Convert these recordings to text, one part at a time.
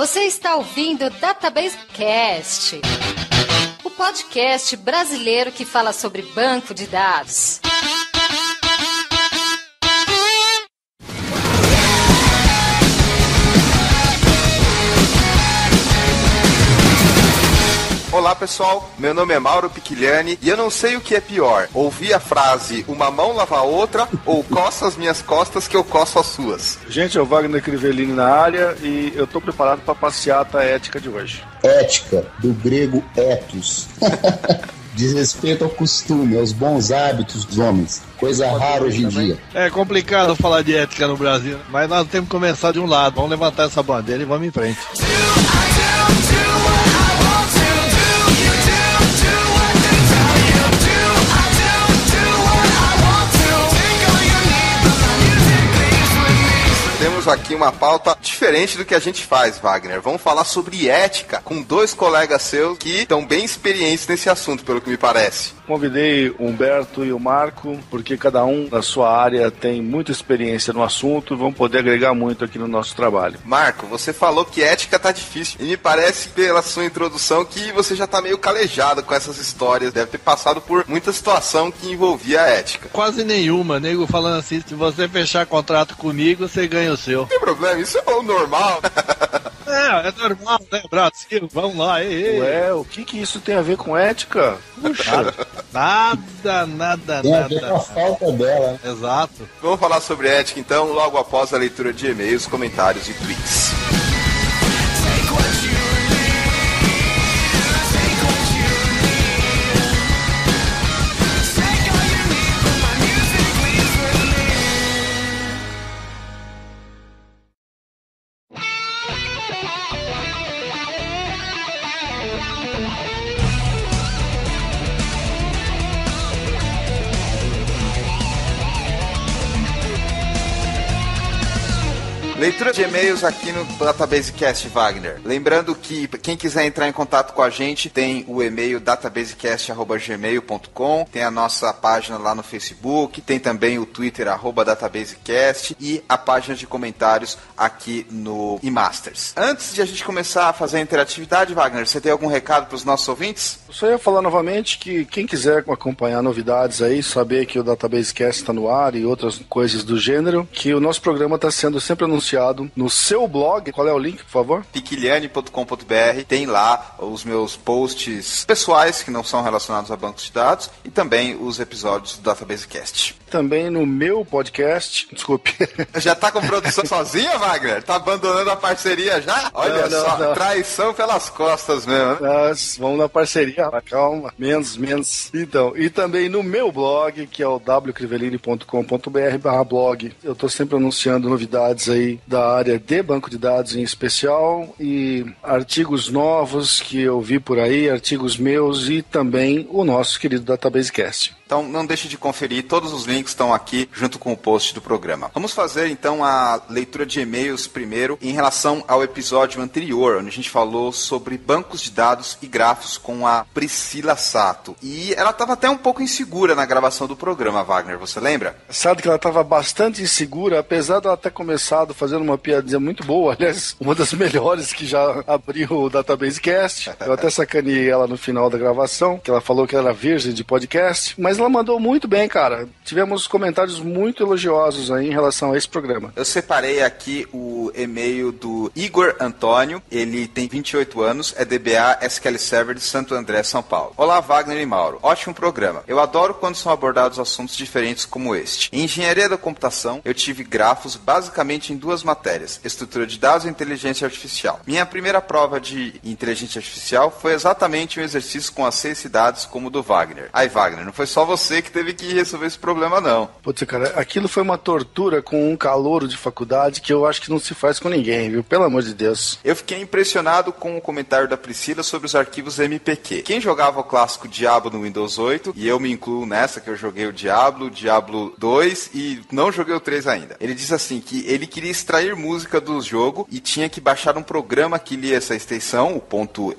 Você está ouvindo o Database Cast, o podcast brasileiro que fala sobre banco de dados. Olá pessoal, meu nome é Mauro Piquiliani e eu não sei o que é pior, ouvir a frase uma mão lava a outra ou coça as minhas costas que eu coço as suas. Gente, é o Wagner Crivellini na área e eu tô preparado para a passeata ética de hoje. Ética, do grego ethos. Diz respeito ao costume, aos bons hábitos dos homens. Coisa rara hoje em dia. É complicado falar de ética no Brasil, mas nós temos que começar de um lado. Vamos levantar essa bandeira e vamos em frente. Temos aqui uma pauta diferente do que a gente faz, Wagner. Vamos falar sobre ética com dois colegas seus que estão bem experientes nesse assunto, pelo que me parece. Convidei o Humberto e o Marco, porque cada um na sua área tem muita experiência no assunto e vão poder agregar muito aqui no nosso trabalho. Marco, você falou que ética tá difícil e me parece, pela sua introdução, que você já tá meio calejado com essas histórias. Deve ter passado por muita situação que envolvia a ética. Quase nenhuma, nego falando assim, se você fechar contrato comigo, você ganha o seu. Não tem problema, isso é o normal. É normal, né, Brasil? Vamos lá, ei. Ué, o que isso tem a ver com ética? Puxa. Nada. Tem a ver com a falta dela. Exato. Vamos falar sobre ética, então, logo após a leitura de e-mails, comentários e tweets. Leitura de e-mails aqui no Database Cast, Wagner. Lembrando que quem quiser entrar em contato com a gente tem o e-mail databasecast@gmail.com, tem a nossa página lá no Facebook, tem também o Twitter @databasecast e a página de comentários aqui no eMasters. Antes de a gente começar a fazer a interatividade, Wagner, você tem algum recado para os nossos ouvintes? Eu só ia falar novamente que quem quiser acompanhar novidades aí, saber que o Database Cast está no ar e outras coisas do gênero, que o nosso programa está sendo sempre anunciado no seu blog. Qual é o link, por favor? piquiliani.com.br. Tem lá os meus posts pessoais que não são relacionados a bancos de dados e também os episódios do Database Cast. Também no meu podcast, desculpe. Já tá com produção sozinha, Wagner? Tá abandonando a parceria já? Olha não. Traição pelas costas mesmo. Nós vamos na parceria, calma, menos. Então, e também no meu blog, que é o wcrivelini.com.br/blog. Eu tô sempre anunciando novidades aí da área de banco de dados em especial e artigos novos que eu vi por aí, artigos meus e também o nosso querido Database Cast. Então não deixe de conferir, todos os links estão aqui junto com o post do programa. Vamos fazer então a leitura de e-mails primeiro em relação ao episódio anterior, onde a gente falou sobre bancos de dados e grafos com a Priscila Sato. E ela estava até um pouco insegura na gravação do programa, Wagner, você lembra? Sabe que ela estava bastante insegura, apesar de ela ter começado fazendo uma piadinha muito boa, aliás, uma das melhores que já abriu o Database Cast. Eu até sacaneei ela no final da gravação, que ela falou que ela era virgem de podcast, mas ela mandou muito bem, cara. Tivemos comentários muito elogiosos aí em relação a esse programa. Eu separei aqui o e-mail do Igor Antônio, ele tem 28 anos, é DBA SQL Server de Santo André, São Paulo. Olá, Wagner e Mauro. Ótimo programa. Eu adoro quando são abordados assuntos diferentes como este. Em engenharia da computação, eu tive grafos basicamente em duas matérias, estrutura de dados e inteligência artificial. Minha primeira prova de inteligência artificial foi exatamente um exercício com as 6 cidades como o do Wagner. Aí, Wagner, não foi só você que teve que resolver esse problema, não. Putz, cara, aquilo foi uma tortura com um calouro de faculdade que eu acho que não se faz com ninguém, viu? Pelo amor de Deus. Eu fiquei impressionado com o comentário da Priscila sobre os arquivos MPQ. Quem jogava o clássico Diablo no Windows 8, e eu me incluo nessa, que eu joguei o Diablo 2 e não joguei o 3 ainda. Ele diz assim, que ele queria extrair música do jogo e tinha que baixar um programa que lia essa extensão, o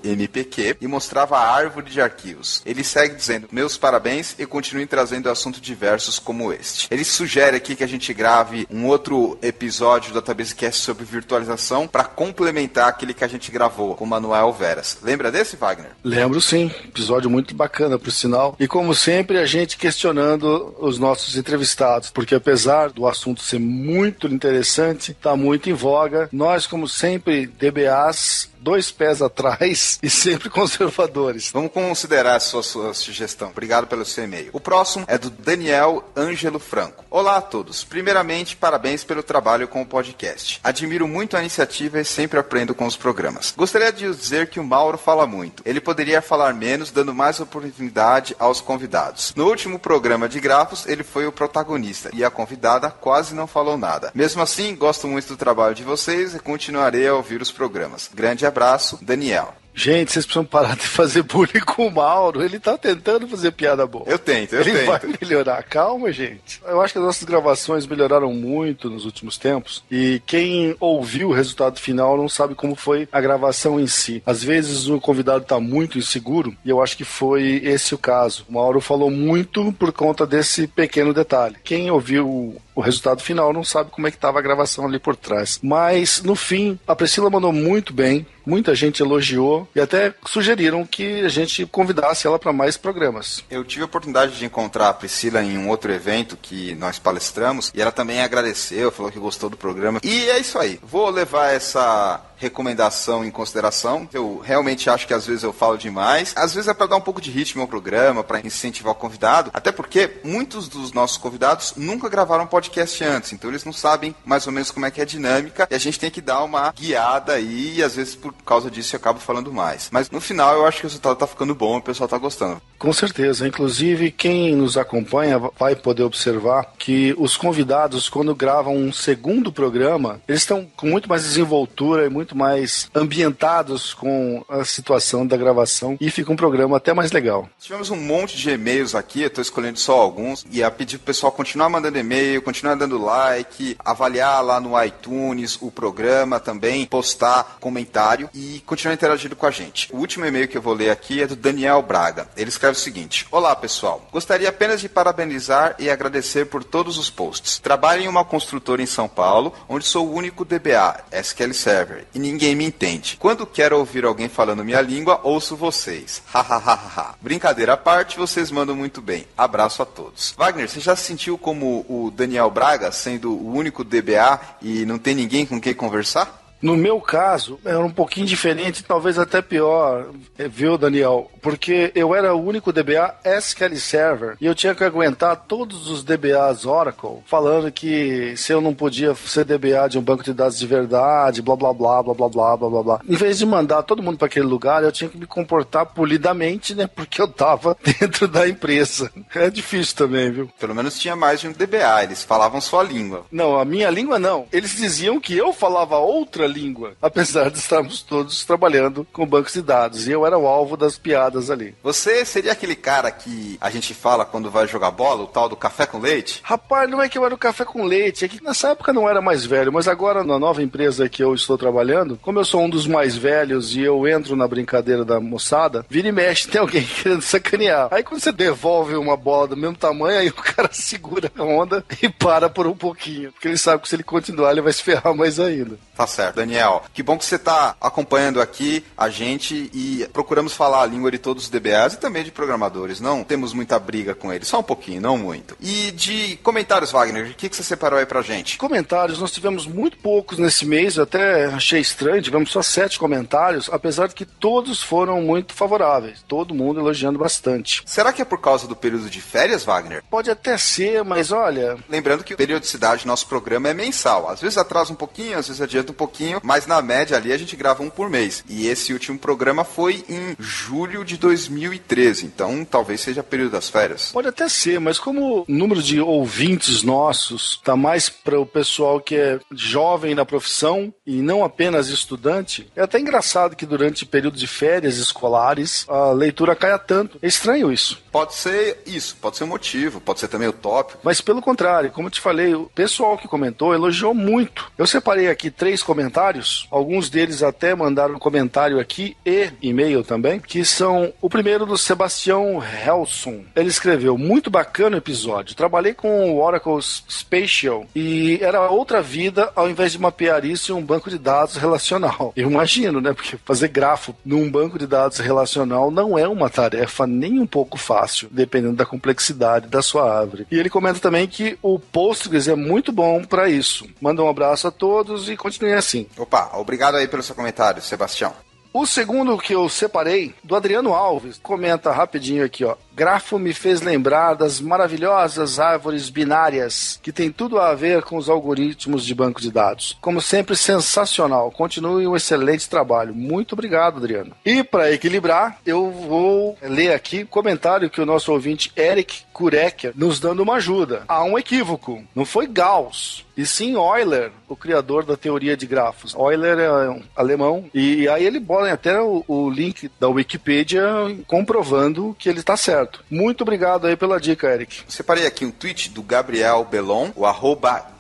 .mpq, e mostrava a árvore de arquivos. Ele segue dizendo, meus parabéns e continuem trazendo assuntos diversos como este. Ele sugere aqui que a gente grave um outro episódio do Database Cast sobre virtualização para complementar aquele que a gente gravou com o Manuel Veras. Lembra desse, Wagner? Lembro sim, episódio muito bacana, por sinal. E como sempre, a gente questionando os nossos entrevistados, porque apesar do assunto ser muito interessante, está muito em voga, nós, como sempre, DBAs, 2 pés atrás e sempre conservadores. Vamos considerar a sua sugestão. Obrigado pelo seu e-mail. O próximo é do Daniel Ângelo Franco. Olá a todos. Primeiramente, parabéns pelo trabalho com o podcast. Admiro muito a iniciativa e sempre aprendo com os programas. Gostaria de dizer que o Mauro fala muito. Ele poderia falar menos, dando mais oportunidade aos convidados. No último programa de grafos, ele foi o protagonista e a convidada quase não falou nada. Mesmo assim, gosto muito do trabalho de vocês e continuarei a ouvir os programas. Grande abraço, Daniel. Gente, vocês precisam parar de fazer bullying com o Mauro. Ele tá tentando fazer piada boa. Eu tento. Ele vai melhorar. Calma, gente. Eu acho que as nossas gravações melhoraram muito nos últimos tempos. E quem ouviu o resultado final não sabe como foi a gravação em si. Às vezes o convidado tá muito inseguro. E eu acho que foi esse o caso. O Mauro falou muito por conta desse pequeno detalhe. Quem ouviu o resultado final não sabe como é que estava a gravação ali por trás. Mas, no fim, a Priscila mandou muito bem. Muita gente elogiou e até sugeriram que a gente convidasse ela para mais programas. Eu tive a oportunidade de encontrar a Priscila em um outro evento que nós palestramos e ela também agradeceu, falou que gostou do programa. E é isso aí. Vou levar essa recomendação em consideração. Eu realmente acho que às vezes eu falo demais. Às vezes é para dar um pouco de ritmo ao programa, para incentivar o convidado. Até porque muitos dos nossos convidados nunca gravaram podcast antes. Então eles não sabem mais ou menos como é que é a dinâmica. E a gente tem que dar uma guiada aí. E às vezes por causa disso eu acabo falando mais. Mas no final eu acho que o resultado tá ficando bom e o pessoal tá gostando. Com certeza. Inclusive quem nos acompanha vai poder observar que os convidados, quando gravam um segundo programa, eles estão com muito mais desenvoltura e muito mais ambientados com a situação da gravação e fica um programa até mais legal. Tivemos um monte de e-mails aqui, eu estou escolhendo só alguns, e a pedir pro pessoal continuar mandando e-mail, continuar dando like, avaliar lá no iTunes o programa também, postar comentário e continuar interagindo com a gente. O último e-mail que eu vou ler aqui é do Daniel Braga. Ele escreve o seguinte: Olá pessoal, gostaria apenas de parabenizar e agradecer por todos os posts. Trabalho em uma construtora em São Paulo, onde sou o único DBA, SQL Server, e ninguém me entende. Quando quero ouvir alguém falando minha língua, ouço vocês. Hahaha. Brincadeira à parte, vocês mandam muito bem. Abraço a todos. Wagner, você já se sentiu como o Daniel Braga, sendo o único DBA e não tem ninguém com quem conversar? No meu caso, era um pouquinho diferente, talvez até pior, viu, Daniel? Porque eu era o único DBA SQL Server e eu tinha que aguentar todos os DBAs Oracle falando que se eu não podia ser DBA de um banco de dados de verdade, blá blá blá, blá blá blá, blá blá blá. Em vez de mandar todo mundo para aquele lugar, eu tinha que me comportar polidamente, né? Porque eu tava dentro da empresa. É difícil também, viu? Pelo menos tinha mais de um DBA, eles falavam sua língua. Não, a minha língua não. Eles diziam que eu falava outra língua, apesar de estarmos todos trabalhando com bancos de dados, e eu era o alvo das piadas ali. Você seria aquele cara que a gente fala quando vai jogar bola, o tal do café com leite? Rapaz, não é que eu era o café com leite, é que nessa época eu não era mais velho, mas agora na nova empresa que eu estou trabalhando, como eu sou um dos mais velhos e eu entro na brincadeira da moçada, vira e mexe, tem alguém querendo sacanear. Aí quando você devolve uma bola do mesmo tamanho, aí o cara segura a onda e para por um pouquinho, porque ele sabe que se ele continuar, ele vai se ferrar mais ainda. Tá certo, Daniel. Que bom que você está acompanhando aqui a gente e procuramos falar a língua de todos os DBAs e também de programadores. Não temos muita briga com eles, só um pouquinho, não muito. E de comentários, Wagner, o que você separou aí pra gente? Comentários, nós tivemos muito poucos nesse mês, eu até achei estranho, tivemos só 7 comentários, apesar de que todos foram muito favoráveis, todo mundo elogiando bastante. Será que é por causa do período de férias, Wagner? Pode até ser, mas olha... Lembrando que a periodicidade do nosso programa é mensal, às vezes atrasa um pouquinho, às vezes adianta um pouquinho, mas na média ali a gente grava um por mês. E esse último programa foi em julho de 2013, então talvez seja período das férias. Pode até ser, mas como o número de ouvintes nossos tá mais para o pessoal que é jovem na profissão e não apenas estudante, é até engraçado que durante período de férias escolares a leitura caia tanto. É estranho isso. pode ser isso, pode ser um motivo, pode ser também o tópico. Mas pelo contrário, como eu te falei, o pessoal que comentou elogiou muito. Eu separei aqui 3 comentários, alguns deles até mandaram um comentário aqui e e-mail também, que são o primeiro do Sebastião Helson. Ele escreveu: muito bacana o episódio. Trabalhei com o Oracle Spatial e era outra vida ao invés de mapear isso em um banco de dados relacional. Eu imagino, né? Porque fazer grafo num banco de dados relacional não é uma tarefa nem um pouco fácil, dependendo da complexidade da sua árvore. E ele comenta também que o Postgres é muito bom para isso. Manda um abraço a todos e continue assim. Opa, obrigado aí pelo seu comentário, Sebastião. O segundo que eu separei, do Adriano Alves, comenta rapidinho aqui, ó. Grafo me fez lembrar das maravilhosas árvores binárias, que tem tudo a ver com os algoritmos de banco de dados. Como sempre, sensacional. Continue um excelente trabalho. Muito obrigado, Adriano. E para equilibrar, eu vou ler aqui o comentário que o nosso ouvinte Eric Kureker nos dando uma ajuda. Há um equívoco. Não foi Gauss, e sim Euler, o criador da teoria de grafos. Euler é um alemão, e aí ele bota até o link da Wikipedia comprovando que ele está certo. Muito obrigado aí pela dica, Eric. Separei aqui um tweet do Gabriel Belon, o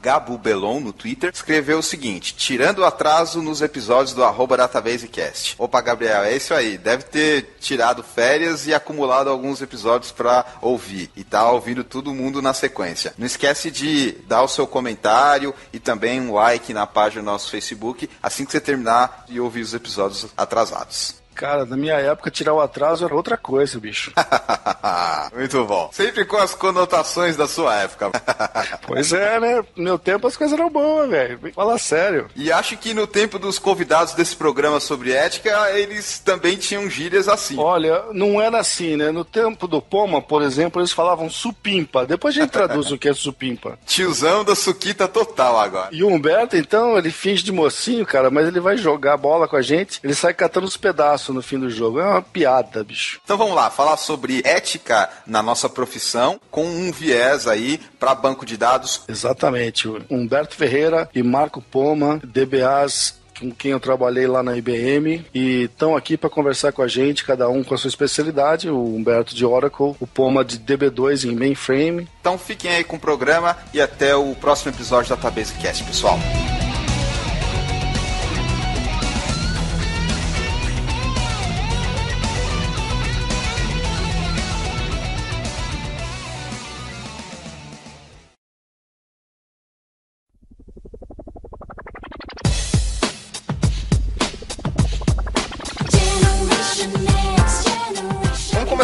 @GabuBelon no Twitter, escreveu o seguinte: tirando o atraso nos episódios do @DatabaseCast. Opa, Gabriel, é isso aí. Deve ter tirado férias e acumulado alguns episódios para ouvir. E tá ouvindo todo mundo na sequência. Não esquece de dar o seu comentário e também um like na página do nosso Facebook assim que você terminar de ouvir os episódios atrasados. Cara, na minha época, tirar o atraso era outra coisa, bicho. Muito bom. Sempre com as conotações da sua época. Pois é, né? No meu tempo as coisas eram boas, velho. Fala sério. E acho que no tempo dos convidados desse programa sobre ética, eles também tinham gírias assim. Olha, não era assim, né? No tempo do Poma, por exemplo, eles falavam supimpa. Depois a gente traduz o que é supimpa. Tiozão da suquita total agora. E o Humberto, então, ele finge de mocinho, cara, mas ele vai jogar bola com a gente, ele sai catando os pedaços no fim do jogo. É uma piada, bicho. Então vamos lá, falar sobre ética na nossa profissão com um viés aí para banco de dados. Exatamente. Humberto Ferreira e Marco Poma, DBAs com quem eu trabalhei lá na IBM, e estão aqui para conversar com a gente, cada um com a sua especialidade, o Humberto de Oracle, o Poma de DB2 em mainframe. Então fiquem aí com o programa e até o próximo episódio da DatabaseCast, pessoal.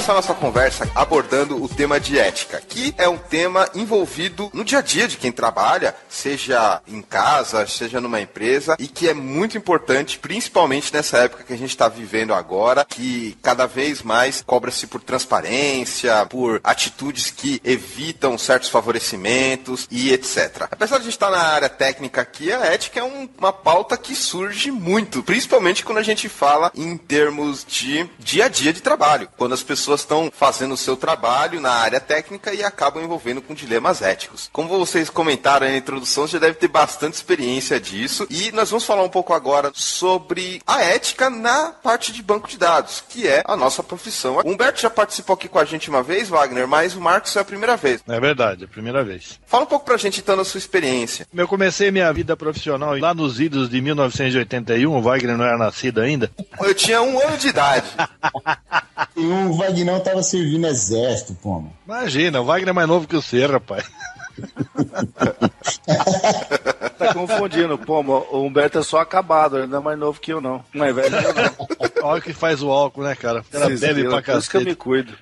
A nossa conversa abordando o tema de ética, que é um tema envolvido no dia a dia de quem trabalha, seja em casa, seja numa empresa, e que é muito importante, principalmente nessa época que a gente está vivendo agora, que cada vez mais cobra-se por transparência, por atitudes que evitam certos favorecimentos e etc. Apesar de a gente estar na área técnica aqui, a ética é uma pauta que surge muito, principalmente quando a gente fala em termos de dia a dia de trabalho, quando as pessoas estão fazendo o seu trabalho na área técnica e acabam envolvendo com dilemas éticos. Como vocês comentaram aí na introdução, você já deve ter bastante experiência disso, e nós vamos falar um pouco agora sobre a ética na parte de banco de dados, que é a nossa profissão. O Humberto já participou aqui com a gente uma vez, Wagner, mas o Marcos é a primeira vez. É verdade, é a primeira vez. Fala um pouco pra gente então da sua experiência. Eu comecei minha vida profissional lá nos idos de 1981, o Wagner não era nascido ainda. Eu tinha 1 ano de idade. E o Wagner tava servindo exército, pô. Imagina, o Wagner é mais novo que você, rapaz. Tá confundindo, pô, o Humberto é só acabado, ele não é mais novo que eu não. Não é velho que eu não. Olha o que faz o álcool, né, cara? Ela bebe pra cacete. Por isso que eu me cuido.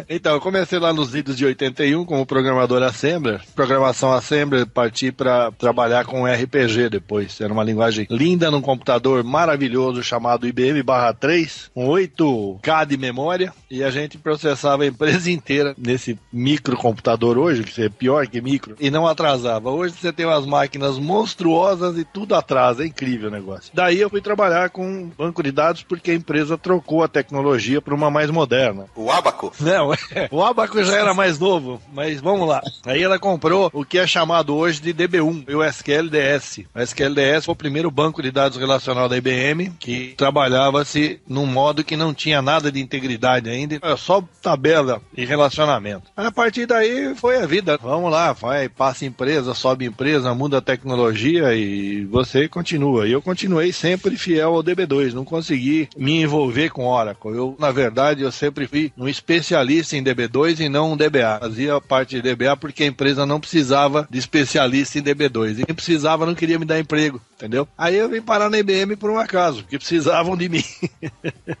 Então, eu comecei lá nos idos de 81 como programador Assembler. Programação Assembler, parti para trabalhar com RPG depois. Era uma linguagem linda num computador maravilhoso chamado IBM/3, com 8K de memória, e a gente processava a empresa inteira nesse microcomputador hoje, que é pior que micro, e não atrasava. Hoje você tem umas máquinas monstruosas e tudo atrasa, é incrível o negócio. Daí eu fui trabalhar com banco de dados porque que a empresa trocou a tecnologia para uma mais moderna. O Abaco? Não, o Abaco já era mais novo, mas vamos lá. Aí ela comprou o que é chamado hoje de DB1, o SQL-DS. O SQL-DS foi o primeiro banco de dados relacional da IBM, que trabalhava-se num modo que não tinha nada de integridade ainda, era só tabela e relacionamento. A partir daí foi a vida. Vamos lá, passa empresa, sobe empresa, muda a tecnologia e você continua. E eu continuei sempre fiel ao DB2, não consegui me envolver com Oracle. Na verdade, eu sempre fui um especialista em DB2 e não um DBA. Fazia parte de DBA porque a empresa não precisava de especialista em DB2. E quem precisava não queria me dar emprego, entendeu? Aí eu vim parar na IBM por um acaso, porque precisavam de mim.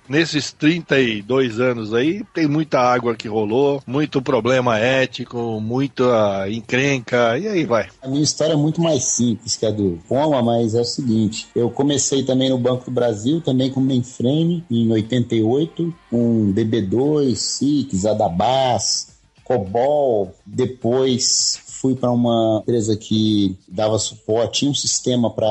Nesses 32 anos aí, tem muita água que rolou, muito problema ético, muita encrenca, e aí vai. A minha história é muito mais simples que a do Poma, mas é o seguinte, eu comecei também no Banco do Brasil, também com mainframe, em 88, com DB2, SIX, Adabas, COBOL, depois fui para uma empresa que dava suporte, tinha um sistema para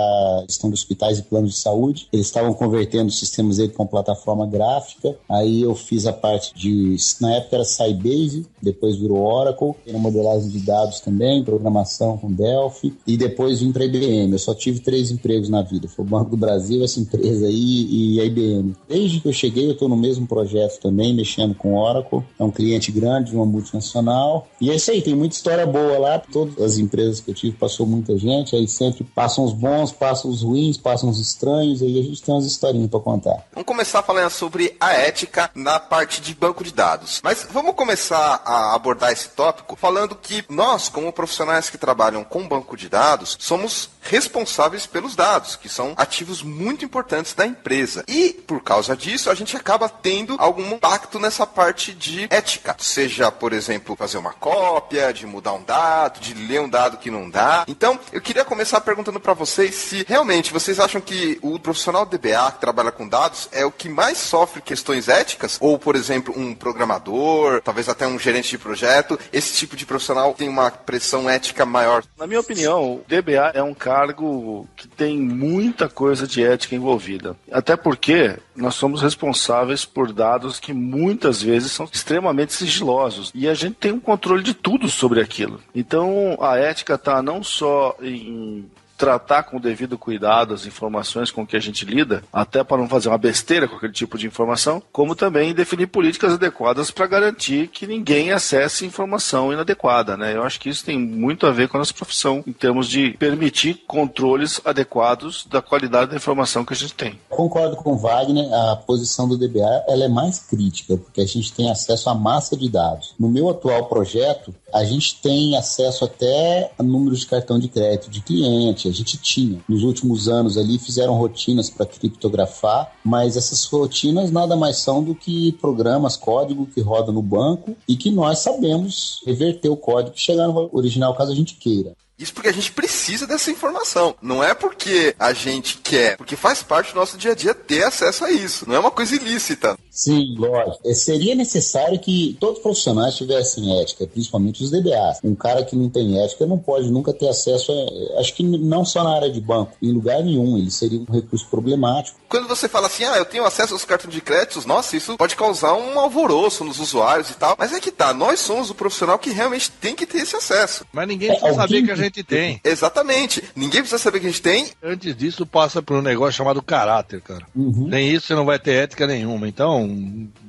gestão de hospitais e planos de saúde. Eles estavam convertendo os sistemas dele com plataforma gráfica. Aí eu fiz a parte de, na época era Sybase, depois virou Oracle, era modelagem de dados também, programação com Delphi, e depois vim para a IBM. Eu só tive 3 empregos na vida, foi o Banco do Brasil, essa empresa aí e a IBM. Desde que eu cheguei, eu estou no mesmo projeto também, mexendo com Oracle. É um cliente grande, de uma multinacional. E é isso aí, tem muita história boa lá. Todas as empresas que eu tive, passou muita gente, aí sempre passam os bons, passam os ruins, passam os estranhos, aí a gente tem umas historinhas para contar. Vamos começar falando sobre a ética na parte de banco de dados. Mas vamos começar a abordar esse tópico falando que nós, como profissionais que trabalham com banco de dados, somos responsáveis pelos dados, que são ativos muito importantes da empresa. E, por causa disso, a gente acaba tendo algum impacto nessa parte de ética. Seja, por exemplo, fazer uma cópia, de mudar um dado, de ler um dado que não dá. Então, eu queria começar perguntando para vocês se realmente vocês acham que o profissional DBA que trabalha com dados é o que mais sofre questões éticas? Ou, por exemplo, um programador, talvez até um gerente de projeto, esse tipo de profissional tem uma pressão ética maior? Na minha opinião, o DBA é um cargo que tem muita coisa de ética envolvida. Até porque nós somos responsáveis por dados que muitas vezes são extremamente sigilosos. E a gente tem um controle de tudo sobre aquilo. Então, a ética está não só em tratar com o devido cuidado as informações com que a gente lida, até para não fazer uma besteira com aquele tipo de informação, como também definir políticas adequadas para garantir que ninguém acesse informação inadequada, né? Eu acho que isso tem muito a ver com a nossa profissão, em termos de permitir controles adequados da qualidade da informação que a gente tem. Concordo com o Wagner, a posição do DBA ela é mais crítica, porque a gente tem acesso à massa de dados. No meu atual projeto, a gente tem acesso até a números de cartão de crédito de cliente. A gente tinha. Nos últimos anos ali fizeram rotinas para criptografar, mas essas rotinas nada mais são do que programas, código que roda no banco e que nós sabemos reverter o código e chegar no original caso a gente queira. Isso porque a gente precisa dessa informação. Não é porque a gente quer, porque faz parte do nosso dia a dia ter acesso a isso. Não é uma coisa ilícita. Sim, lógico. Seria necessário que todos os profissionais tivessem ética, principalmente os DBAs. Um cara que não tem ética não pode nunca ter acesso a... Acho que não só na área de banco, em lugar nenhum. Ele seria um recurso problemático. Quando você fala assim, eu tenho acesso aos cartões de créditos, nossa, isso pode causar um alvoroço nos usuários e tal. Mas é que tá, nós somos o profissional que realmente tem que ter esse acesso. Mas ninguém precisa saber que a gente tem. Exatamente. Ninguém precisa saber que a gente tem. Antes disso, passa por um negócio chamado caráter, cara. Sem isso, você não vai ter ética nenhuma. Então,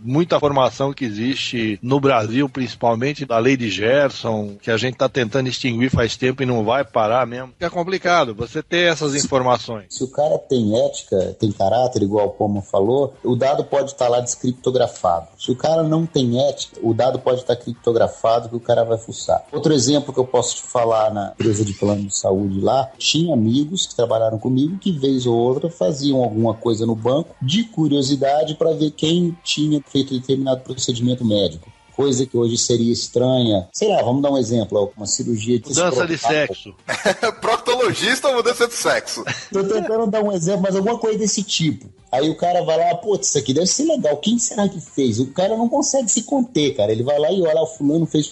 muita formação que existe no Brasil, principalmente da lei de Gerson, que a gente tá tentando extinguir faz tempo e não vai parar mesmo. É complicado você ter essas informações. Se o cara tem ética, tem caráter, igual o Pomo falou, o dado pode estar lá descriptografado. Se o cara não tem ética, o dado pode estar criptografado que o cara vai fuçar. Outro exemplo que eu posso te falar na empresa de plano de saúde lá, tinha amigos que trabalharam comigo que vez ou outra faziam alguma coisa no banco de curiosidade para ver quem tinha feito determinado procedimento médico. Coisa que hoje seria estranha. Sei lá, vamos dar um exemplo. Uma cirurgia de... Mudança de sexo. Proctologista ou mudança de sexo? Tô tentando dar um exemplo, mas alguma coisa desse tipo. Aí o cara vai lá, putz, isso aqui deve ser legal. Quem será que fez? O cara não consegue se conter, cara. Ele vai lá e olha, o fulano fez.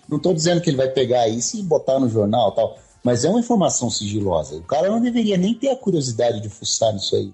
Não tô dizendo que ele vai pegar isso e botar no jornal e tal. mas é uma informação sigilosa. O cara não deveria nem ter a curiosidade de fuçar nisso aí.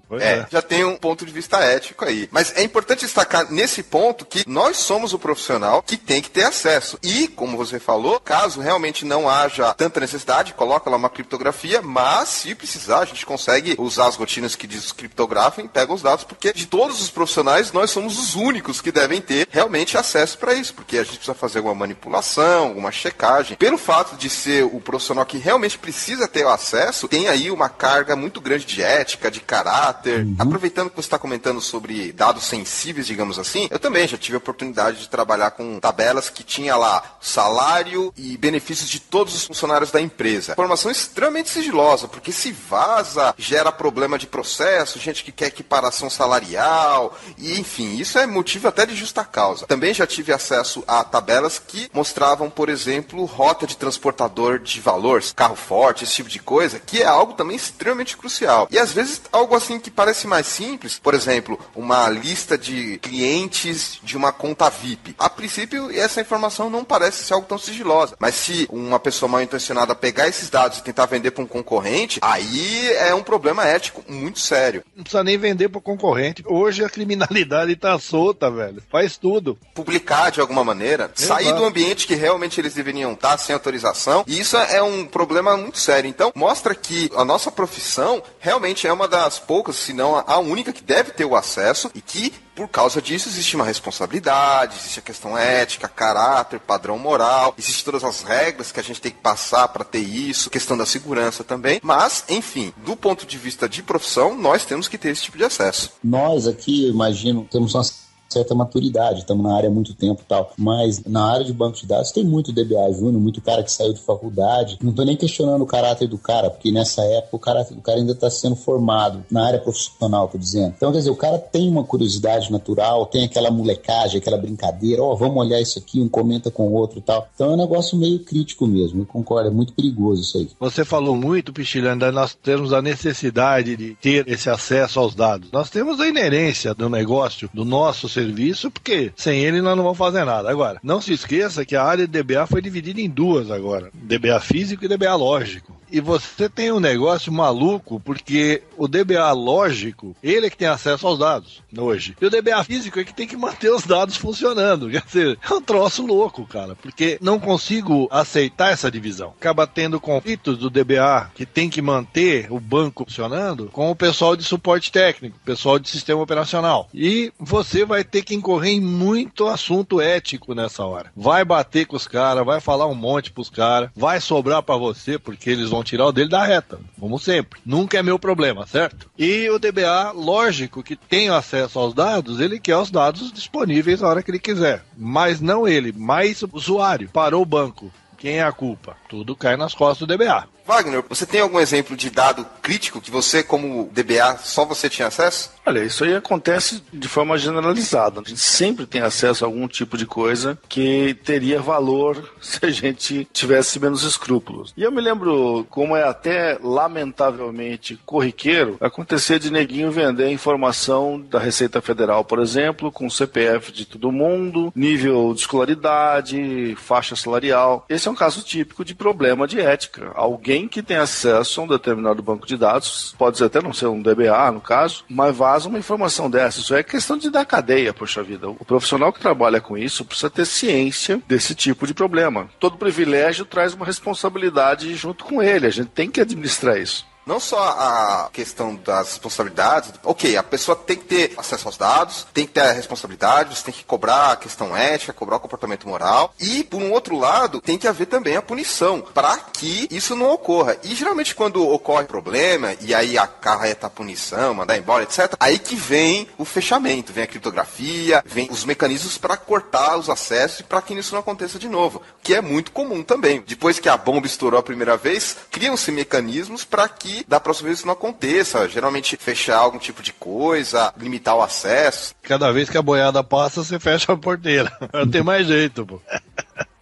Já tem um ponto de vista ético aí. Mas é importante destacar nesse ponto que nós somos o profissional que tem que ter acesso. E, como você falou, caso realmente não haja tanta necessidade, coloca lá uma criptografia, mas se precisar, a gente consegue usar as rotinas que descriptografam e pega os dados, porque de todos os profissionais, nós somos os únicos que devem ter realmente acesso para isso, porque a gente precisa fazer alguma manipulação, alguma checagem. Pelo fato de ser o profissional que realmente precisa ter o acesso, tem aí uma carga muito grande de ética, de caráter. Aproveitando que você está comentando sobre dados sensíveis, digamos assim, eu também já tive a oportunidade de trabalhar com tabelas que tinha lá salário e benefícios de todos os funcionários da empresa. Informação extremamente sigilosa, porque se vaza, gera problema de processo, gente que quer equiparação salarial, e enfim, isso é motivo até de justa causa. Também já tive acesso a tabelas que mostravam, por exemplo, rota de transportador de valores, carro forte, esse tipo de coisa, que é algo também extremamente crucial. E às vezes algo assim que parece mais simples, por exemplo, uma lista de clientes de uma conta VIP. A princípio, essa informação não parece ser algo tão sigilosa, mas se uma pessoa mal intencionada pegar esses dados e tentar vender para um concorrente, aí é um problema ético muito sério. Não precisa nem vender para o concorrente. Hoje a criminalidade tá solta, velho. Faz tudo. Publicar de alguma maneira, sair do ambiente que realmente eles deveriam estar sem autorização, e isso é um problema muito sério. Então, mostra que a nossa profissão realmente é uma das poucas, se não a única, que deve ter o acesso e que, por causa disso, existe uma responsabilidade, existe a questão ética, caráter, padrão moral, existem todas as regras que a gente tem que passar para ter isso, questão da segurança também, mas, enfim, do ponto de vista de profissão, nós temos que ter esse tipo de acesso. Nós aqui, eu imagino, temos uma certa maturidade, estamos na área há muito tempo e tal, mas na área de banco de dados tem muito DBA júnior, muito cara que saiu de faculdade, não estou nem questionando o caráter do cara, porque nessa época o caráter do cara ainda está sendo formado, na área profissional, estou dizendo. Então, quer dizer, o cara tem uma curiosidade natural, tem aquela molecagem, aquela brincadeira, vamos olhar isso aqui, um comenta com o outro e tal. Então é um negócio meio crítico mesmo, eu concordo, é muito perigoso isso aí. Você falou muito, Pichilhanda, nós temos a necessidade de ter esse acesso aos dados. Nós temos a inerência do negócio, do nosso serviço, porque sem ele nós não vamos fazer nada. Agora, não se esqueça que a área de DBA foi dividida em duas agora, DBA físico e DBA lógico. E você tem um negócio maluco, porque o DBA lógico, ele é que tem acesso aos dados hoje. E o DBA físico é que tem que manter os dados funcionando. Quer dizer, é um troço louco, cara, porque não consigo aceitar essa divisão. Acaba tendo conflitos do DBA, que tem que manter o banco funcionando, com o pessoal de suporte técnico, pessoal de sistema operacional. E você vai ter que incorrer em muito assunto ético nessa hora. Vai bater com os caras, vai falar um monte pros caras, vai sobrar pra você, porque eles vão tirar o dele da reta, como sempre. Nunca é meu problema, certo? E o DBA, lógico que tem acesso aos dados, ele quer os dados disponíveis na hora que ele quiser. Mas não ele, mas o usuário. Parou o banco. Quem é a culpa? Tudo cai nas costas do DBA. Wagner, você tem algum exemplo de dado crítico que você, como DBA, só você tinha acesso? Olha, isso aí acontece de forma generalizada. A gente sempre tem acesso a algum tipo de coisa que teria valor se a gente tivesse menos escrúpulos. E eu me lembro como é até lamentavelmente corriqueiro acontecer de neguinho vender informação da Receita Federal, por exemplo, com CPF de todo mundo, nível de escolaridade, faixa salarial. Esse é um caso típico de problema de ética. Alguém que tem acesso a um determinado banco de dados, pode até não ser um DBA no caso, mas vaza uma informação dessa. Isso é questão de dar cadeia, poxa vida. O profissional que trabalha com isso precisa ter ciência desse tipo de problema. Todo privilégio traz uma responsabilidade junto com ele. A gente tem que administrar isso. Não só a questão das responsabilidades, ok, a pessoa tem que ter acesso aos dados, tem que ter a responsabilidade, você tem que cobrar a questão ética, cobrar o comportamento moral, e, por um outro lado, tem que haver também a punição, para que isso não ocorra. E, geralmente, quando ocorre problema, e aí acarreta a punição, mandar embora, etc., aí que vem o fechamento, vem a criptografia, vem os mecanismos para cortar os acessos e para que isso não aconteça de novo, que é muito comum também. Depois que a bomba estourou a primeira vez, criam-se mecanismos para que da próxima vez isso não aconteça. Geralmente fechar algum tipo de coisa, limitar o acesso. Cada vez que a boiada passa, você fecha a porteira. Não tem mais jeito, pô.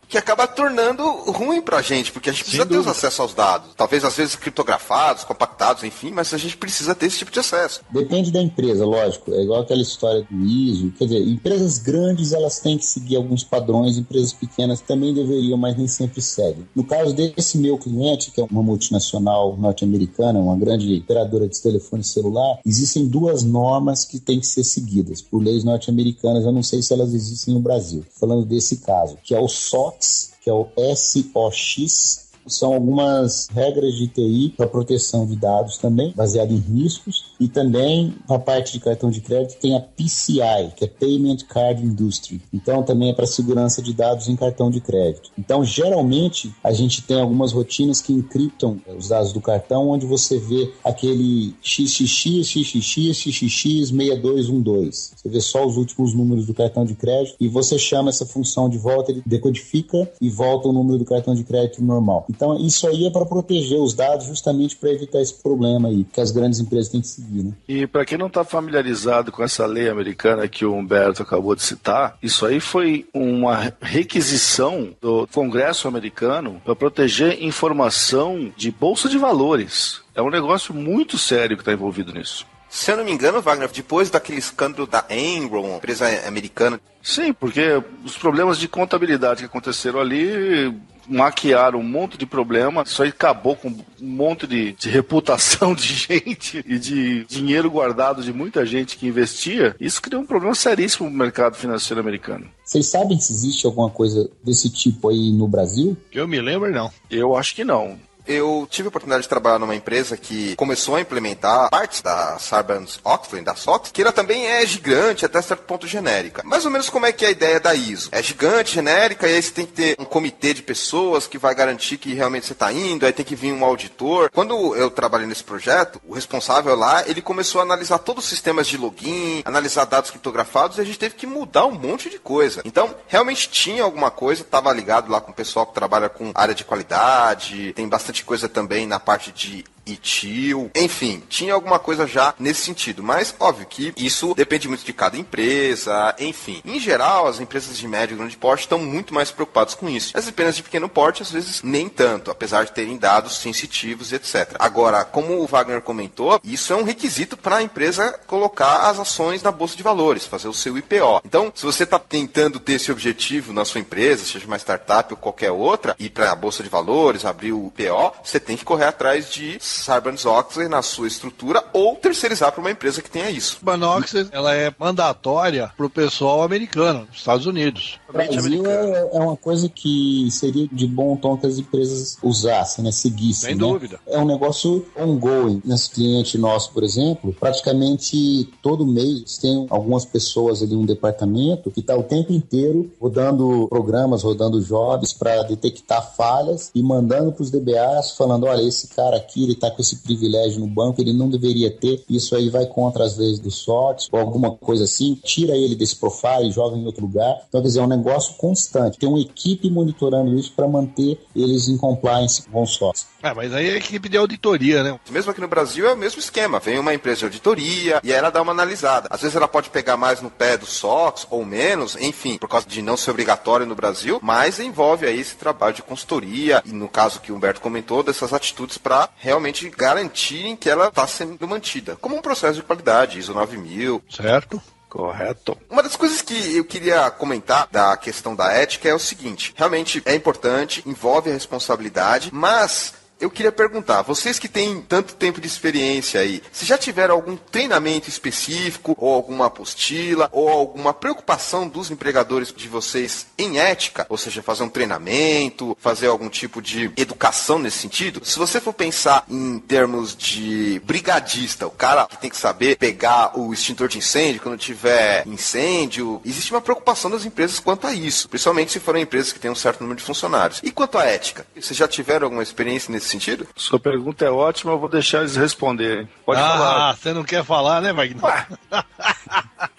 que acaba tornando ruim pra gente, porque a gente precisa ter os acesso aos dados. Talvez às vezes criptografados, compactados, enfim, mas a gente precisa ter esse tipo de acesso. Depende da empresa, lógico. É igual aquela história do ISO. Quer dizer, empresas grandes elas têm que seguir alguns padrões, empresas pequenas também deveriam, mas nem sempre seguem. No caso desse meu cliente, que é uma multinacional norte-americana, uma grande operadora de telefone celular, existem duas normas que têm que ser seguidas por leis norte-americanas. Eu não sei se elas existem no Brasil. Falando desse caso, que é o SOX, que é o SOX, são algumas regras de TI para proteção de dados também, baseado em riscos, e também a parte de cartão de crédito tem a PCI, que é Payment Card Industry. Então também é para segurança de dados em cartão de crédito. Então geralmente a gente tem algumas rotinas que encriptam os dados do cartão, onde você vê aquele XXX, XXX, XXX 6212. Você vê só os últimos números do cartão de crédito e você chama essa função de volta, ele decodifica e volta o número do cartão de crédito normal. Então, isso aí é para proteger os dados, justamente para evitar esse problema aí, que as grandes empresas têm que seguir, né? E para quem não está familiarizado com essa lei americana que o Humberto acabou de citar, isso aí foi uma requisição do Congresso americano para proteger informação de bolsa de valores. É um negócio muito sério que está envolvido nisso. Se eu não me engano, Wagner, depois daquele escândalo da Enron, empresa americana... Sim, porque os problemas de contabilidade que aconteceram ali maquiaram um monte de problema, isso aí acabou com um monte de reputação de gente e de dinheiro guardado de muita gente que investia. Isso criou um problema seríssimo no mercado financeiro americano. Vocês sabem se existe alguma coisa desse tipo aí no Brasil? Que eu me lembro, não. Eu acho que não. Eu tive a oportunidade de trabalhar numa empresa que começou a implementar partes da Sarbanes-Oxley, da SOX, que ela também é gigante, até certo ponto genérica. Mais ou menos como é que é a ideia da ISO. É gigante, genérica, e aí você tem que ter um comitê de pessoas que vai garantir que realmente você está indo, aí tem que vir um auditor. Quando eu trabalhei nesse projeto, o responsável lá, ele começou a analisar todos os sistemas de login, analisar dados criptografados, e a gente teve que mudar um monte de coisa. Então, realmente tinha alguma coisa, estava ligado lá com o pessoal que trabalha com área de qualidade, tem bastante coisa também na parte de ITIL, enfim, tinha alguma coisa já nesse sentido, mas óbvio que isso depende muito de cada empresa, enfim. Em geral, as empresas de médio e grande porte estão muito mais preocupadas com isso. As empresas de pequeno porte, às vezes, nem tanto, apesar de terem dados sensitivos, etc. Agora, como o Wagner comentou, isso é um requisito para a empresa colocar as ações na Bolsa de Valores, fazer o seu IPO. Então, se você está tentando ter esse objetivo na sua empresa, seja uma startup ou qualquer outra, ir para a Bolsa de Valores, abrir o IPO, você tem que correr atrás de Sarbanes-Oxley na sua estrutura ou terceirizar para uma empresa que tenha isso. Sarbanes-Oxley, ela é mandatória para o pessoal americano, nos Estados Unidos. O Brasil é uma coisa que seria de bom tom que as empresas usassem, né, seguissem. Sem dúvida. É um negócio ongoing. Nosso cliente nosso, por exemplo, praticamente todo mês tem algumas pessoas ali, um departamento que está o tempo inteiro rodando programas, rodando jobs para detectar falhas e mandando para os DBAs falando, olha, esse cara aqui, ele está com esse privilégio no banco, ele não deveria ter, isso aí vai contra as leis do SOX ou alguma coisa assim, tira ele desse profile e joga em outro lugar. Então, quer dizer, é um negócio constante. Tem uma equipe monitorando isso para manter eles em compliance com o SOX. Mas aí é a equipe de auditoria, né? Mesmo aqui no Brasil é o mesmo esquema. Vem uma empresa de auditoria e aí ela dá uma analisada. Às vezes ela pode pegar mais no pé do SOX ou menos, enfim, por causa de não ser obrigatório no Brasil, mas envolve aí esse trabalho de consultoria e no caso que o Humberto comentou, dessas atitudes para realmente garantirem que ela está sendo mantida. Como um processo de qualidade, ISO 9000. Certo. Correto. Uma das coisas que eu queria comentar da questão da ética é o seguinte, realmente é importante, envolve a responsabilidade, mas eu queria perguntar, vocês que têm tanto tempo de experiência aí, se já tiveram algum treinamento específico, ou alguma apostila, ou alguma preocupação dos empregadores de vocês em ética, ou seja, fazer um treinamento, fazer algum tipo de educação nesse sentido? Se você for pensar em termos de brigadista, o cara que tem que saber pegar o extintor de incêndio quando tiver incêndio, existe uma preocupação das empresas quanto a isso, principalmente se forem empresas que têm um certo número de funcionários. E quanto à ética? Vocês já tiveram alguma experiência nesse sentido? Sua pergunta é ótima, eu vou deixar eles responderem. Pode falar. Você não quer falar, né, Wagner?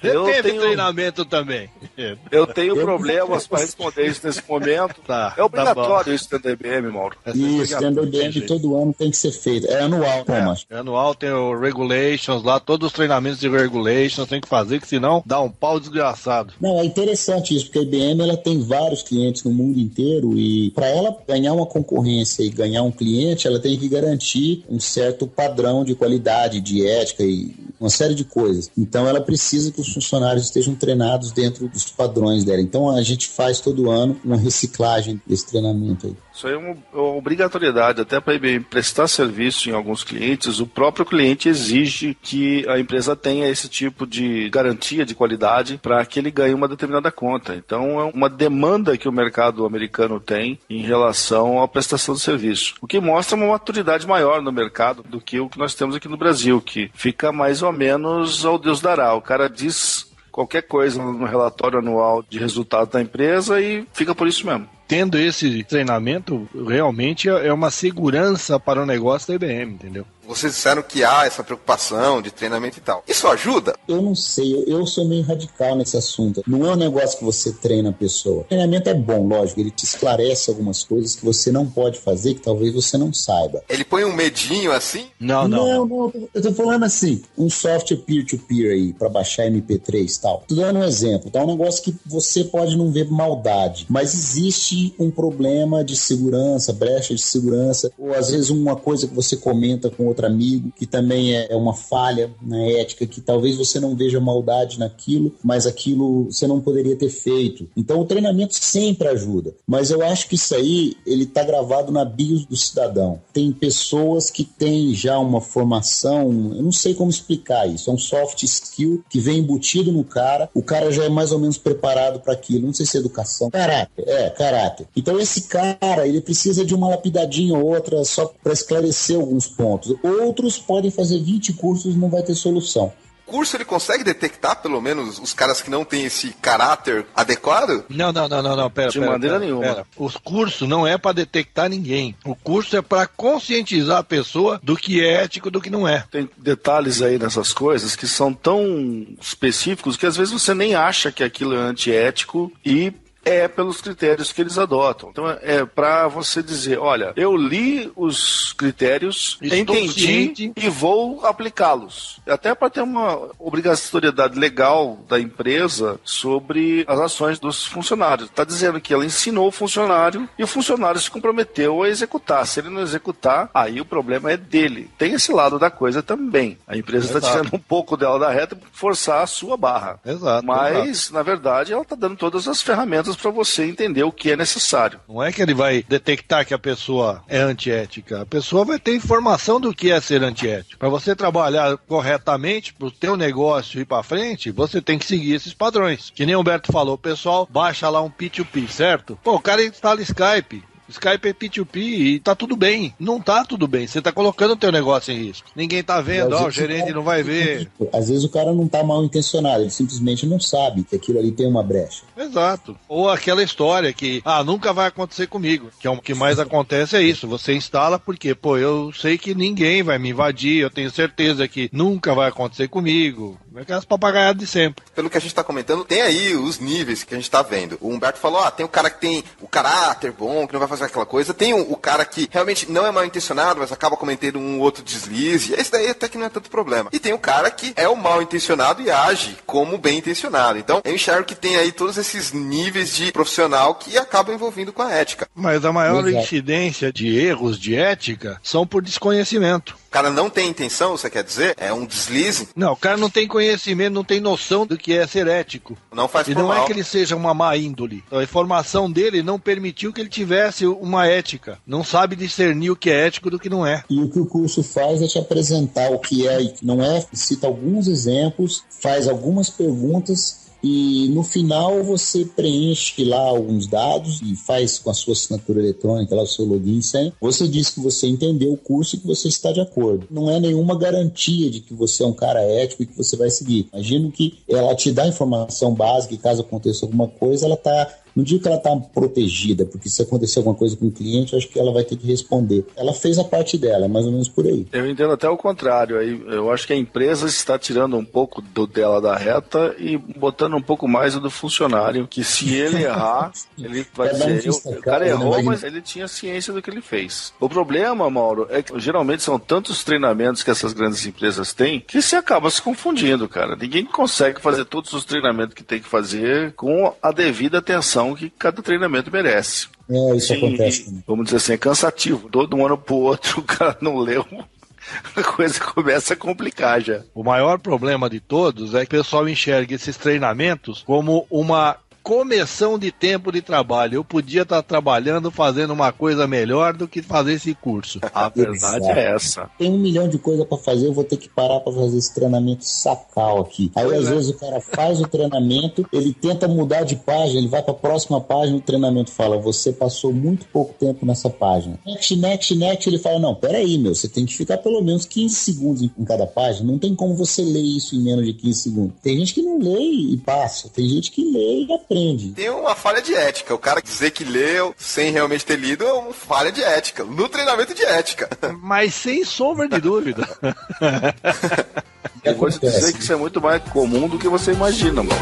Você teve treinamento também. Eu tenho problemas para responder isso nesse momento. Tá, é obrigatório isso dentro da IBM, Mauro. Isso, dentro da IBM todo ano tem que ser feito. É anual, Thomas. É anual, tem o Regulations lá, todos os treinamentos de Regulations tem que fazer, que senão dá um pau desgraçado. Não, é interessante isso, porque a IBM ela tem vários clientes no mundo inteiro e para ela ganhar uma concorrência e ganhar um cliente, ela tem que garantir um certo padrão de qualidade, de ética e uma série de coisas. Então ela precisa que os funcionários estejam treinados dentro dos padrões dela. Então a gente faz todo ano uma reciclagem desse treinamento aí. Isso aí é uma obrigatoriedade, até para a IBM prestar serviço em alguns clientes, o próprio cliente exige que a empresa tenha esse tipo de garantia de qualidade para que ele ganhe uma determinada conta. Então é uma demanda que o mercado americano tem em relação à prestação de serviço, o que mostra uma maturidade maior no mercado do que o que nós temos aqui no Brasil, que fica mais ou menos ao Deus dará. O cara diz qualquer coisa no relatório anual de resultado da empresa e fica por isso mesmo. Tendo esse treinamento, realmente é uma segurança para o negócio da IBM, entendeu? Vocês disseram que há essa preocupação de treinamento e tal. Isso ajuda? Eu não sei, eu sou meio radical nesse assunto. Não é um negócio que você treina a pessoa. O treinamento é bom, lógico, ele te esclarece algumas coisas que você não pode fazer, que talvez você não saiba. Ele põe um medinho assim? Não, eu tô falando assim, um software peer-to-peer aí, pra baixar MP3 e tal. Tô dando um exemplo, tá? Um negócio que você pode não ver maldade, mas existe um problema de segurança, brecha de segurança, ou às vezes uma coisa que você comenta com outro amigo, que também é uma falha na ética, que talvez você não veja maldade naquilo, mas aquilo você não poderia ter feito. Então o treinamento sempre ajuda, mas eu acho que isso aí, ele tá gravado na BIOS do cidadão. Tem pessoas que têm já uma formação, eu não sei como explicar isso, é um soft skill que vem embutido no cara, o cara já é mais ou menos preparado para aquilo, não sei se é educação, caráter. Então esse cara, ele precisa de uma lapidadinha ou outra só para esclarecer alguns pontos. Outros podem fazer 20 cursos e não vai ter solução. O curso ele consegue detectar, pelo menos, os caras que não têm esse caráter adequado? Não, pera. De maneira nenhuma. Pera. O curso não é para detectar ninguém. O curso é para conscientizar a pessoa do que é ético e do que não é. Tem detalhes aí nessas coisas que são tão específicos que às vezes você nem acha que aquilo é antiético e é pelos critérios que eles adotam. Então é para você dizer, olha, eu li os critérios, entendi e vou aplicá-los. Até para ter uma obrigatoriedade legal da empresa sobre as ações dos funcionários. Está dizendo que ela ensinou o funcionário e o funcionário se comprometeu a executar. Se ele não executar, aí o problema é dele. Tem esse lado da coisa também. A empresa está tirando um pouco dela da reta para forçar a sua barra. Exato. Mas, na verdade, ela está dando todas as ferramentas para você entender o que é necessário. Não é que ele vai detectar que a pessoa é antiética. A pessoa vai ter informação do que é ser antiético. Para você trabalhar corretamente, para o teu negócio ir para frente, você tem que seguir esses padrões. Que nem o Humberto falou, o pessoal baixa lá um P2P, certo? Pô, o cara instala Skype. Skype é P2P e tá tudo bem. Não tá tudo bem. Você tá colocando o teu negócio em risco. Ninguém tá vendo, o gerente não vai ver. Às vezes o cara não tá mal intencionado, ele simplesmente não sabe que aquilo ali tem uma brecha. Exato. Ou aquela história que, nunca vai acontecer comigo. Que é o que mais acontece é isso. Você instala porque, eu sei que ninguém vai me invadir, eu tenho certeza que nunca vai acontecer comigo. É aquelas papagaiadas de sempre. Pelo que a gente tá comentando, tem aí os níveis que a gente tá vendo. O Humberto falou, tem o cara que tem o caráter bom, que não vai fazer aquela coisa. Tem o cara que realmente não é mal intencionado, mas acaba cometendo um outro deslize. Esse daí até que não é tanto problema. E tem o cara que é o mal intencionado e age como bem intencionado. Então, eu enxergo que tem aí todos esses níveis de profissional que acabam envolvendo com a ética. Mas a maior incidência de erros de ética são por desconhecimento. O cara não tem intenção, você quer dizer? É um deslize? Não, o cara não tem conhecimento, não tem noção do que é ser ético. Não faz por mal. E não mal. é que ele seja uma má índole. A informação dele não permitiu que ele tivesse uma ética. Não sabe discernir o que é ético do que não é. E o que o curso faz é te apresentar o que é e o que não é, cita alguns exemplos, faz algumas perguntas e no final você preenche lá alguns dados e faz com a sua assinatura eletrônica, lá o seu login e senha. Você diz que você entendeu o curso e que você está de acordo. Não é nenhuma garantia de que você é um cara ético e que você vai seguir. Imagino que ela te dá informação básica e caso aconteça alguma coisa, ela está Não digo que ela está protegida, porque se acontecer alguma coisa com o cliente, eu acho que ela vai ter que responder. Ela fez a parte dela, é mais ou menos por aí. Eu entendo até o contrário. Aí eu acho que a empresa está tirando um pouco dela da reta e botando um pouco mais do funcionário, que se ele errar, ele vai dizer, o cara errou, mas ele tinha ciência do que ele fez. O problema, Mauro, é que geralmente são tantos treinamentos que essas grandes empresas têm, que se acaba se confundindo, cara. Ninguém consegue fazer todos os treinamentos que tem que fazer com a devida atenção que cada treinamento merece. Isso acontece. Vamos dizer assim, é cansativo. Todo um ano pro outro, o cara não leu. A coisa começa a complicar já. O maior problema de todos é que o pessoal enxerga esses treinamentos como uma começão de tempo de trabalho. Eu podia estar trabalhando, fazendo uma coisa melhor do que fazer esse curso. A verdade é essa. Tem 1 milhão de coisas pra fazer, eu vou ter que parar pra fazer esse treinamento sacal aqui. Aí às vezes o cara faz o treinamento, ele tenta mudar de página, ele vai pra próxima página, o treinamento fala, você passou muito pouco tempo nessa página. Next, ele fala, não, peraí, você tem que ficar pelo menos 15 segundos em cada página, não tem como você ler isso em menos de 15 segundos. Tem gente que não lê e passa, tem gente que lê e aprende. Tem uma falha de ética. O cara dizer que leu sem realmente ter lido é uma falha de ética. No treinamento de ética. Mas sem sombra de dúvida. Eu vou te dizer que isso é muito mais comum do que você imagina, mano.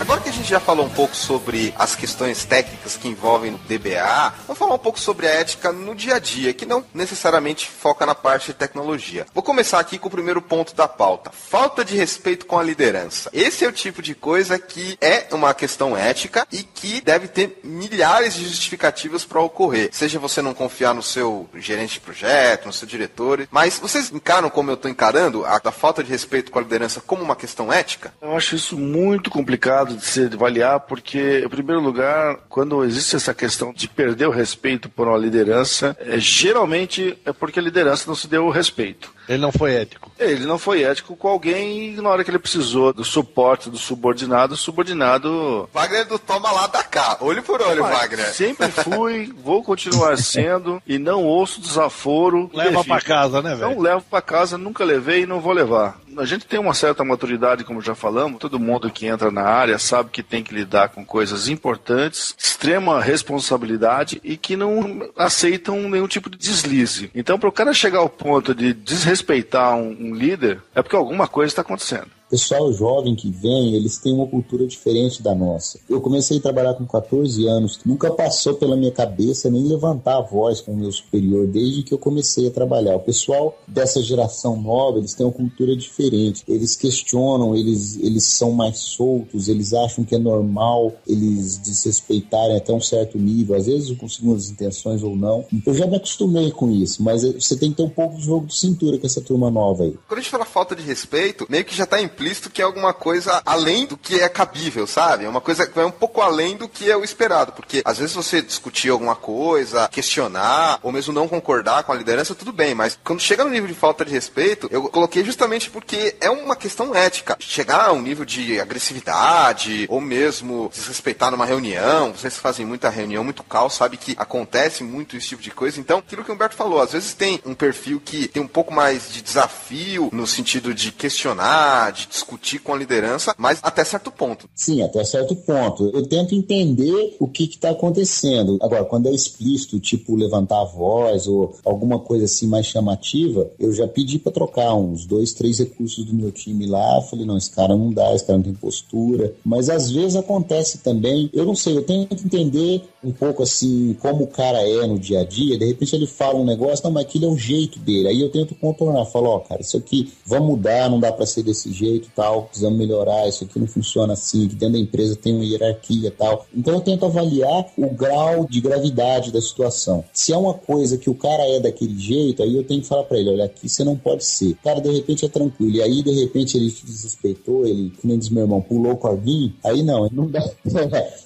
Agora que a gente já falou um pouco sobre as questões técnicas que envolvem o DBA, vamos falar um pouco sobre a ética no dia a dia, que não necessariamente foca na parte de tecnologia. Vou começar aqui com o primeiro ponto da pauta. Falta de respeito com a liderança. Esse é o tipo de coisa que é uma questão ética e que deve ter milhares de justificativas para ocorrer. Seja você não confiar no seu gerente de projeto, no seu diretor, mas vocês encaram como eu estou encarando a falta de respeito com a liderança como uma questão ética? Eu acho isso muito complicado de se avaliar, porque, em primeiro lugar, quando existe essa questão de perder o respeito por uma liderança, geralmente é porque a liderança não se deu o respeito. Ele não foi ético. Ele não foi ético com alguém e na hora que ele precisou do suporte do subordinado, o subordinado... Wagner do toma lá da cá, olho por olho, Wagner. Sempre fui, vou continuar sendo e não ouço desaforo. Leva pra casa, né, velho? Não levo pra casa, nunca levei e não vou levar. A gente tem uma certa maturidade, como já falamos, todo mundo que entra na área sabe que tem que lidar com coisas importantes, extrema responsabilidade e que não aceitam nenhum tipo de deslize. Então, para o cara chegar ao ponto de desrespeitar um líder, é porque alguma coisa está acontecendo. O pessoal jovem que vem, eles têm uma cultura diferente da nossa. Eu comecei a trabalhar com 14 anos, nunca passou pela minha cabeça nem levantar a voz com o meu superior desde que eu comecei a trabalhar. O pessoal dessa geração nova, eles têm uma cultura diferente. Eles questionam, eles são mais soltos, eles acham que é normal eles desrespeitarem até um certo nível, às vezes com segundas intenções ou não. Eu já me acostumei com isso, mas você tem que ter um pouco de jogo de cintura com essa turma nova aí. Quando a gente fala falta de respeito, meio que já está implícito que é alguma coisa além do que é cabível, sabe? É uma coisa que vai um pouco além do que é o esperado, porque às vezes você discutir alguma coisa, questionar, ou mesmo não concordar com a liderança, tudo bem, mas quando chega no nível de falta de respeito, eu coloquei justamente porque é uma questão ética. Chegar a um nível de agressividade, ou mesmo desrespeitar numa reunião, vocês fazem muita reunião, muito caos, sabe que acontece muito esse tipo de coisa, então, aquilo que o Humberto falou, às vezes tem um perfil que tem um pouco mais de desafio, no sentido de questionar, de discutir com a liderança, mas até certo ponto. Sim, até certo ponto. Eu tento entender o que está acontecendo. Agora, quando é explícito, tipo levantar a voz ou alguma coisa assim mais chamativa, eu já pedi para trocar uns 2, 3 recursos do meu time lá. Falei, não, esse cara não dá, esse cara não tem postura. Mas às vezes acontece também, eu não sei, eu tento entender um pouco assim como o cara é no dia a dia. De repente ele fala um negócio, não, mas aquilo é o jeito dele. Aí eu tento contornar, falo, ó, cara, isso aqui vamos mudar, não dá para ser desse jeito, tal, precisamos melhorar, isso aqui não funciona assim, que dentro da empresa tem uma hierarquia e tal. Então eu tento avaliar o grau de gravidade da situação. Se é uma coisa que o cara é daquele jeito, aí eu tenho que falar pra ele, olha, aqui você não pode ser. O cara de repente é tranquilo, e aí de repente ele te desrespeitou, ele, que nem diz meu irmão, pulou o corguinho, aí não dá.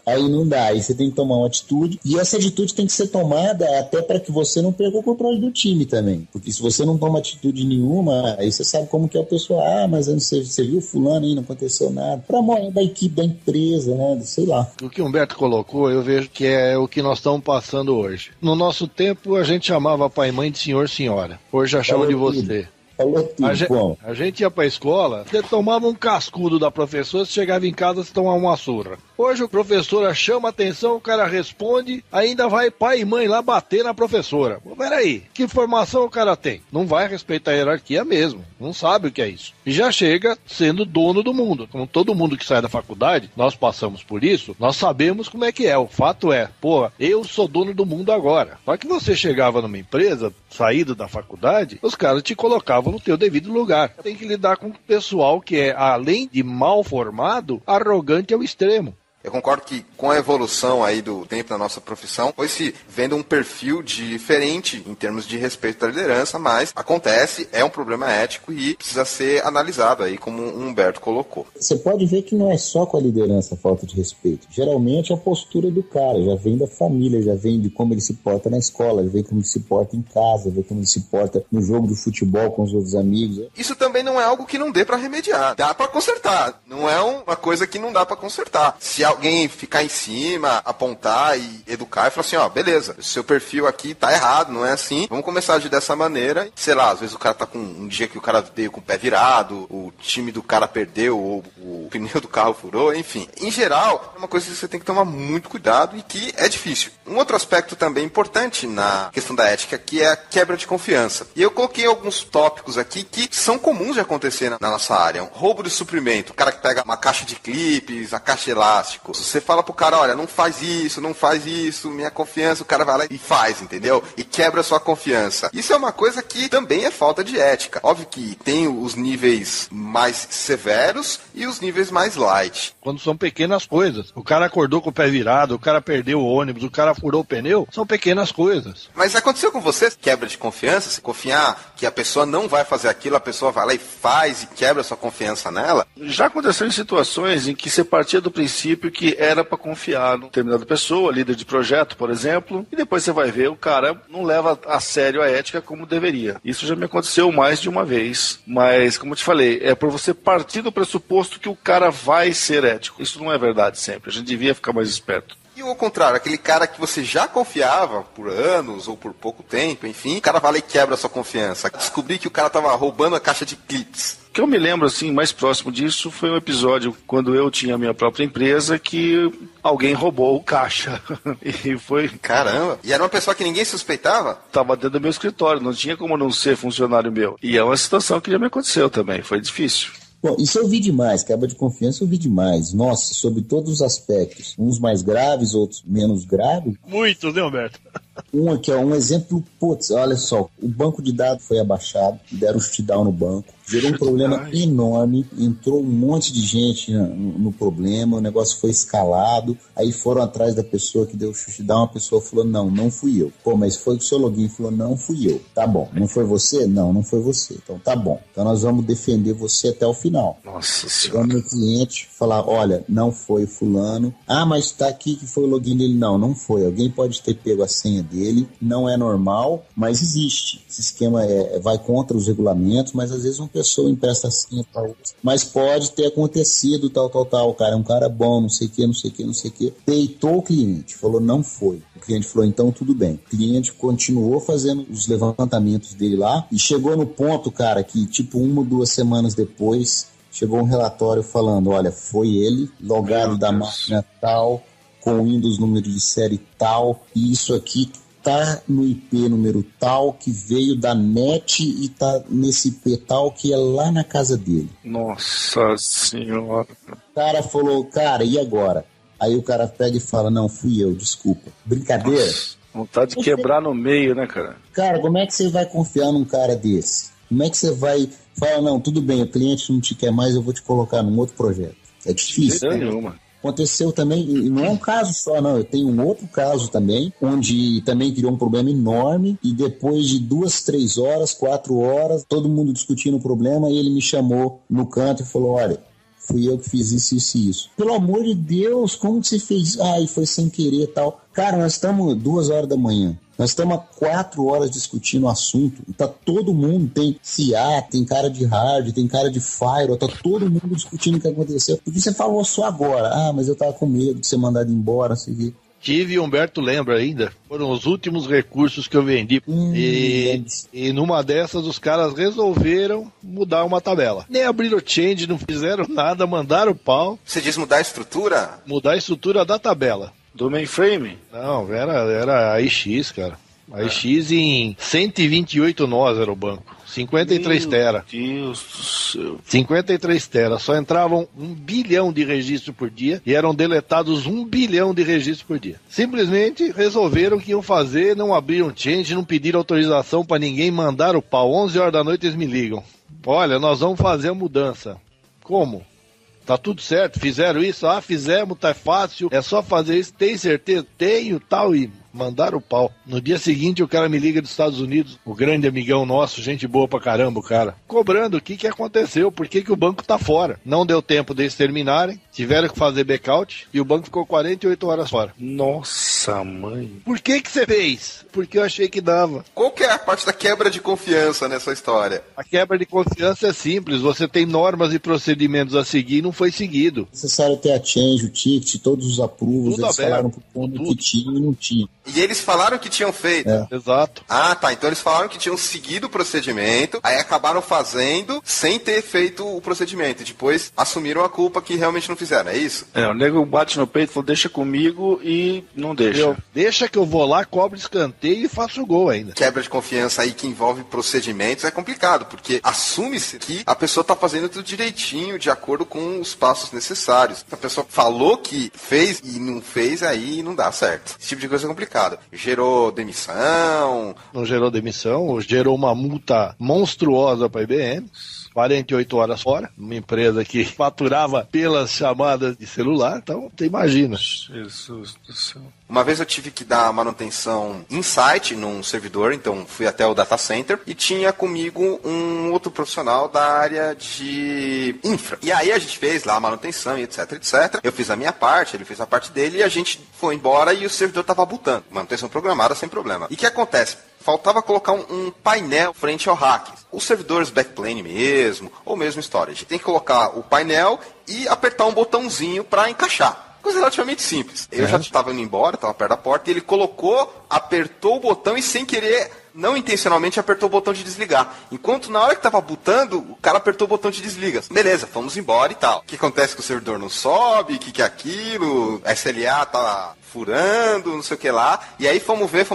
Aí não dá, aí você tem que tomar uma atitude atitude, e essa atitude tem que ser tomada até para que você não perca o controle do time também, porque se você não toma atitude nenhuma, aí você sabe como que é o pessoal, mas você viu fulano aí, não aconteceu nada, para morar da equipe da empresa, né, sei lá. O que o Humberto colocou, eu vejo que é o que nós estamos passando hoje. No nosso tempo, a gente chamava pai e mãe de senhor, senhora. Hoje já chama de você. Falou tudo, a gente ia pra escola, você tomava um cascudo da professora, você chegava em casa, você tomava uma surra. Hoje o professor chama a atenção, o cara responde, ainda vai pai e mãe lá bater na professora. Pô, peraí, que formação o cara tem? Não vai respeitar a hierarquia mesmo, não sabe o que é isso. E já chega sendo dono do mundo. Como todo mundo que sai da faculdade, nós passamos por isso, nós sabemos como é que é. O fato é, pô, eu sou dono do mundo agora. Só que você chegava numa empresa, saído da faculdade, os caras te colocavam no teu devido lugar. Tem que lidar com o pessoal que é, além de mal formado, arrogante ao extremo. Eu concordo que com a evolução aí do tempo da nossa profissão, foi se vendo um perfil diferente em termos de respeito da liderança, mas acontece, é um problema ético e precisa ser analisado aí, como o Humberto colocou. Você pode ver que não é só com a liderança a falta de respeito. Geralmente a postura do cara já vem da família, já vem de como ele se porta na escola, já vem como ele se porta em casa, já vem como ele se porta no jogo de futebol com os outros amigos. Isso também não é algo que não dê pra remediar. Dá pra consertar. Não é uma coisa que não dá pra consertar. Se alguém ficar em cima, apontar e educar e falar assim, ó, beleza, o seu perfil aqui tá errado, não é assim, vamos começar a agir dessa maneira. Sei lá, às vezes o cara tá com um dia que o cara veio com o pé virado, o time do cara perdeu, ou o pneu do carro furou, enfim. Em geral, é uma coisa que você tem que tomar muito cuidado e que é difícil. Um outro aspecto também importante na questão da ética, que é a quebra de confiança. E eu coloquei alguns tópicos aqui que são comuns de acontecer na nossa área. Um roubo de suprimento, o cara que pega uma caixa de clipes, a caixa de elástico. Você fala pro cara, olha, não faz isso, minha confiança, o cara vai lá e faz, entendeu? E quebra a sua confiança. Isso é uma coisa que também é falta de ética. Óbvio que tem os níveis mais severos e os níveis mais light. Quando são pequenas coisas. O cara acordou com o pé virado, o cara perdeu o ônibus, o cara furou o pneu, são pequenas coisas. Mas aconteceu com você quebra de confiança? Se confiar que a pessoa não vai fazer aquilo, a pessoa vai lá e faz e quebra a sua confiança nela? Já aconteceu em situações em que você partia do princípio que era para confiar numa determinada pessoa, líder de projeto, por exemplo, e depois você vai ver, o cara não leva a sério a ética como deveria. Isso já me aconteceu mais de uma vez, mas, como eu te falei, é por você partir do pressuposto que o cara vai ser ético. Isso não é verdade sempre, a gente devia ficar mais esperto. E ao contrário, aquele cara que você já confiava por anos ou por pouco tempo, enfim, o cara vai lá e quebra a sua confiança. Descobri que o cara tava roubando a caixa de clips. O que eu me lembro, assim, mais próximo disso foi um episódio quando eu tinha a minha própria empresa que alguém roubou o caixa. E foi... Caramba! E era uma pessoa que ninguém suspeitava? Tava dentro do meu escritório, não tinha como não ser funcionário meu. E é uma situação que já me aconteceu também, foi difícil. Bom, isso eu vi demais, quebra de confiança eu vi demais. Nossa, sobre todos os aspectos. Uns mais graves, outros menos graves. Muitos, né, Humberto? Um aqui, ó, um exemplo, putz, olha só, o banco de dados foi abaixado, deram um shutdown no banco, gerou um problema enorme, entrou um monte de gente no problema, o negócio foi escalado, aí foram atrás da pessoa que deu o shutdown, a pessoa falou, não fui eu. Pô, mas foi o seu login, falou, não fui eu. Tá bom, não foi você? Não foi você. Então tá bom, então nós vamos defender você até o final. Nossa Senhora. Vamos no cliente falar, olha, não foi fulano, mas tá aqui que foi o login dele. Não foi, alguém pode ter pego a senha dele, não é normal, mas existe. Esse esquema vai contra os regulamentos, mas às vezes uma pessoa empresta a senha para outra. Mas pode ter acontecido, tal, o cara é um cara bom, não sei o que. Deitou o cliente, falou, não foi. O cliente falou, então tudo bem. O cliente continuou fazendo os levantamentos dele lá e chegou no ponto, cara, que tipo 1 ou 2 semanas depois, chegou um relatório falando, olha, foi ele, logado da máquina tal, com o Windows número de série tal, e isso aqui tá no IP número tal, que veio da NET e tá nesse IP tal, que é lá na casa dele. Nossa Senhora. O cara falou, cara, e agora? Aí o cara pega e fala, não, fui eu, desculpa. Brincadeira? Nossa, vontade de quebrar no meio, né, cara? Cara, como é que você vai confiar num cara desse? Como é que você vai falar, não, tudo bem, o cliente não te quer mais, eu vou te colocar num outro projeto? É difícil. Não nenhuma. Aconteceu também, e não é um caso só, não. Eu tenho um outro caso também, onde também criou um problema enorme, e depois de 2, 3 horas, 4 horas, todo mundo discutindo o problema, e ele me chamou no canto e falou, olha, fui eu que fiz isso e isso. Pelo amor de Deus, como que você fez? E foi sem querer e tal. Cara, nós estamos 2 horas da manhã. Nós estamos há 4 horas discutindo o assunto. Tá todo mundo, tem CA, tem cara de hard, tem cara de firewall, tá todo mundo discutindo o que aconteceu. Porque você falou só agora. Mas eu tava com medo de ser mandado embora, sei que. Tive, Humberto lembra ainda, foram os últimos recursos que eu vendi. E numa dessas os caras resolveram mudar uma tabela. Nem abriram change, não fizeram nada, mandaram o pau. Você diz mudar a estrutura? Mudar a estrutura da tabela. Do mainframe? Não, era AIX, cara. AIX em 128 nós era o banco. 53 tera. Meu Deus do céu. 53 tera. Só entravam 1 bilhão de registros por dia e eram deletados 1 bilhão de registros por dia. Simplesmente resolveram que iam fazer, não abriram change, não pediram autorização pra ninguém, mandar o pau. 11 horas da noite eles me ligam. Olha, nós vamos fazer a mudança. Como? Tá tudo certo, fizeram isso? Fizemos, tá fácil, é só fazer isso, tem certeza? Tenho, tal, e mandaram o pau. No dia seguinte o cara me liga dos Estados Unidos, o grande amigão nosso, gente boa pra caramba o cara, cobrando o que aconteceu, por que o banco tá fora. Não deu tempo deles terminarem, tiveram que fazer backout e o banco ficou 48 horas fora. Nossa, mãe. Por que você fez? Porque eu achei que dava. Qual que é a parte da quebra de confiança nessa história? A quebra de confiança é simples, você tem normas e procedimentos a seguir e não foi seguido. É necessário ter a change, o ticket, todos os approvals, eles falaram pro fundo que tinha e não tinha. E eles falaram que tinham feito. Exato. Tá. Então eles falaram que tinham seguido o procedimento, aí acabaram fazendo sem ter feito o procedimento. E depois assumiram a culpa que realmente não fizeram, é isso? O nego bate no peito e falou, deixa comigo e não deixa. Deixa que eu vou lá, cobro escanteio e faço o gol ainda. Quebra de confiança aí que envolve procedimentos é complicado, porque assume-se que a pessoa tá fazendo tudo direitinho, de acordo com os passos necessários. A pessoa falou que fez e não fez, aí não dá certo. Esse tipo de coisa é complicado. Gerou demissão. Não gerou demissão, gerou uma multa monstruosa para a IBM. 48 horas fora, uma empresa que faturava pelas chamadas de celular, então você imagina. Jesus do céu. Uma vez eu tive que dar manutenção in-site num servidor, então fui até o data center e tinha comigo um outro profissional da área de infra. E aí a gente fez lá a manutenção e etc, etc. Eu fiz a minha parte, ele fez a parte dele e a gente foi embora e o servidor estava bootando. Manutenção programada sem problema. E o que acontece? Faltava colocar um painel frente ao rack. Os servidores backplane mesmo, ou mesmo storage. Tem que colocar o painel e apertar um botãozinho para encaixar. Coisa relativamente simples. Eu já estava indo embora, estava perto da porta, e ele colocou, apertou o botão e sem querer, não intencionalmente, apertou o botão de desligar. Enquanto na hora que estava bootando, o cara apertou o botão de desliga. Beleza, fomos embora e tal. O que acontece que o servidor não sobe, o que é aquilo, SLA tá furando, não sei o que lá. E aí fomos ver,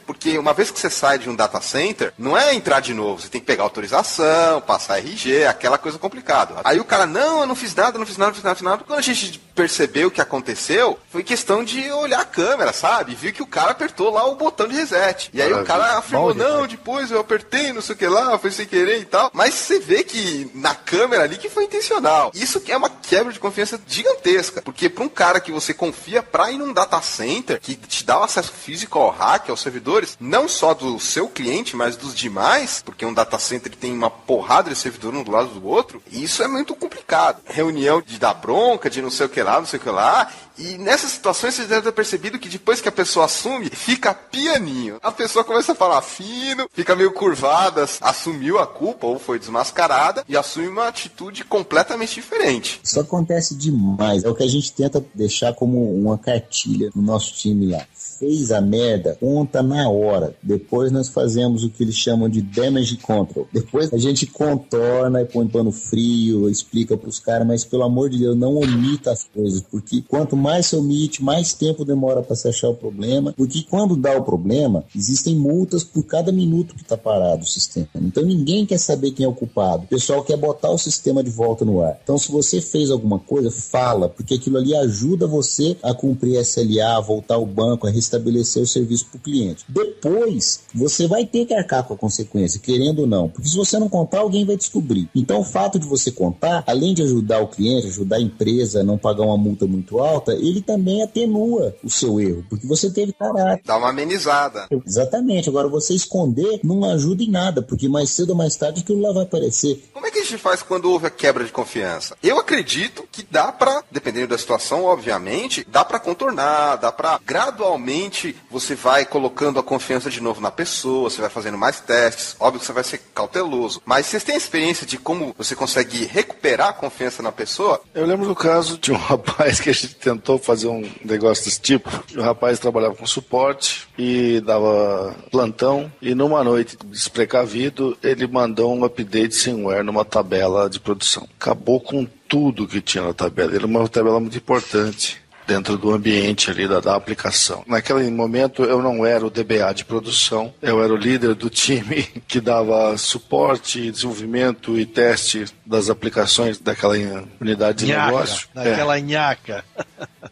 porque uma vez que você sai de um data center, não é entrar de novo, você tem que pegar autorização, passar RG, aquela coisa complicada. Aí o cara, não, eu não fiz nada. Quando a gente percebeu o que aconteceu, foi questão de olhar a câmera, sabe? Viu que o cara apertou lá o botão de reset. E aí o cara afirmou, não, depois eu apertei, não sei o que lá, foi sem querer e tal. Mas você vê que na câmera ali que foi intencional. Isso que é uma quebra de confiança gigantesca. Porque para um cara que você confia pra ir num data center, que te dá o acesso físico ao hack, aos servidores, não só do seu cliente, mas dos demais, porque um data center que tem uma porrada de servidor um do lado do outro, isso é muito complicado. Reunião de dar bronca, de não sei o que lá, e nessas situações vocês devem ter percebido que depois que a pessoa assume, fica pianinho. A pessoa começa a falar fino, fica meio curvada, assumiu a culpa ou foi desmascarada e assume uma atitude completamente diferente. Isso acontece demais. É o que a gente tenta deixar como uma cartilha no nosso time lá. Fez a merda, conta na hora. Depois nós fazemos o que eles chamam de damage control. Depois a gente contorna e põe pano frio, explica pros caras, mas pelo amor de Deus, não omita as coisas, porque quanto mais se omite, mais tempo demora para se achar o problema, porque quando dá o problema, existem multas por cada minuto que tá parado o sistema. Então ninguém quer saber quem é o culpado. O pessoal quer botar o sistema de volta no ar. Então se você fez alguma coisa, fala, porque aquilo ali ajuda você a cumprir SLA, a voltar ao banco, a restabelecer o serviço para o cliente. Depois, você vai ter que arcar com a consequência, querendo ou não, porque se você não contar, alguém vai descobrir. Então o fato de você contar, além de ajudar o cliente, ajudar a empresa a não pagar uma multa muito alta, ele também atenua o seu erro, porque você teve caráter. Dá uma amenizada. Exatamente. Agora, você esconder não ajuda em nada, porque mais cedo ou mais tarde aquilo lá vai aparecer. Como é que a a gente faz quando houve a quebra de confiança? Eu acredito que dá pra, dependendo da situação, obviamente, dá pra contornar, dá pra gradualmente você vai colocando a confiança de novo na pessoa, você vai fazendo mais testes, óbvio que você vai ser cauteloso. Mas vocês têm experiência de como você consegue recuperar a confiança na pessoa? Eu lembro do caso de um rapaz que a gente tentou fazer um negócio desse tipo. O rapaz trabalhava com suporte e dava plantão, e numa noite desprecavido ele mandou um update firmware numa tabela de produção. Acabou com tudo que tinha na tabela. Era uma tabela muito importante dentro do ambiente ali da aplicação. Naquele momento eu não era o DBA de produção, eu era o líder do time que dava suporte, desenvolvimento e teste das aplicações daquela unidade de negócio. Daquela nhaca.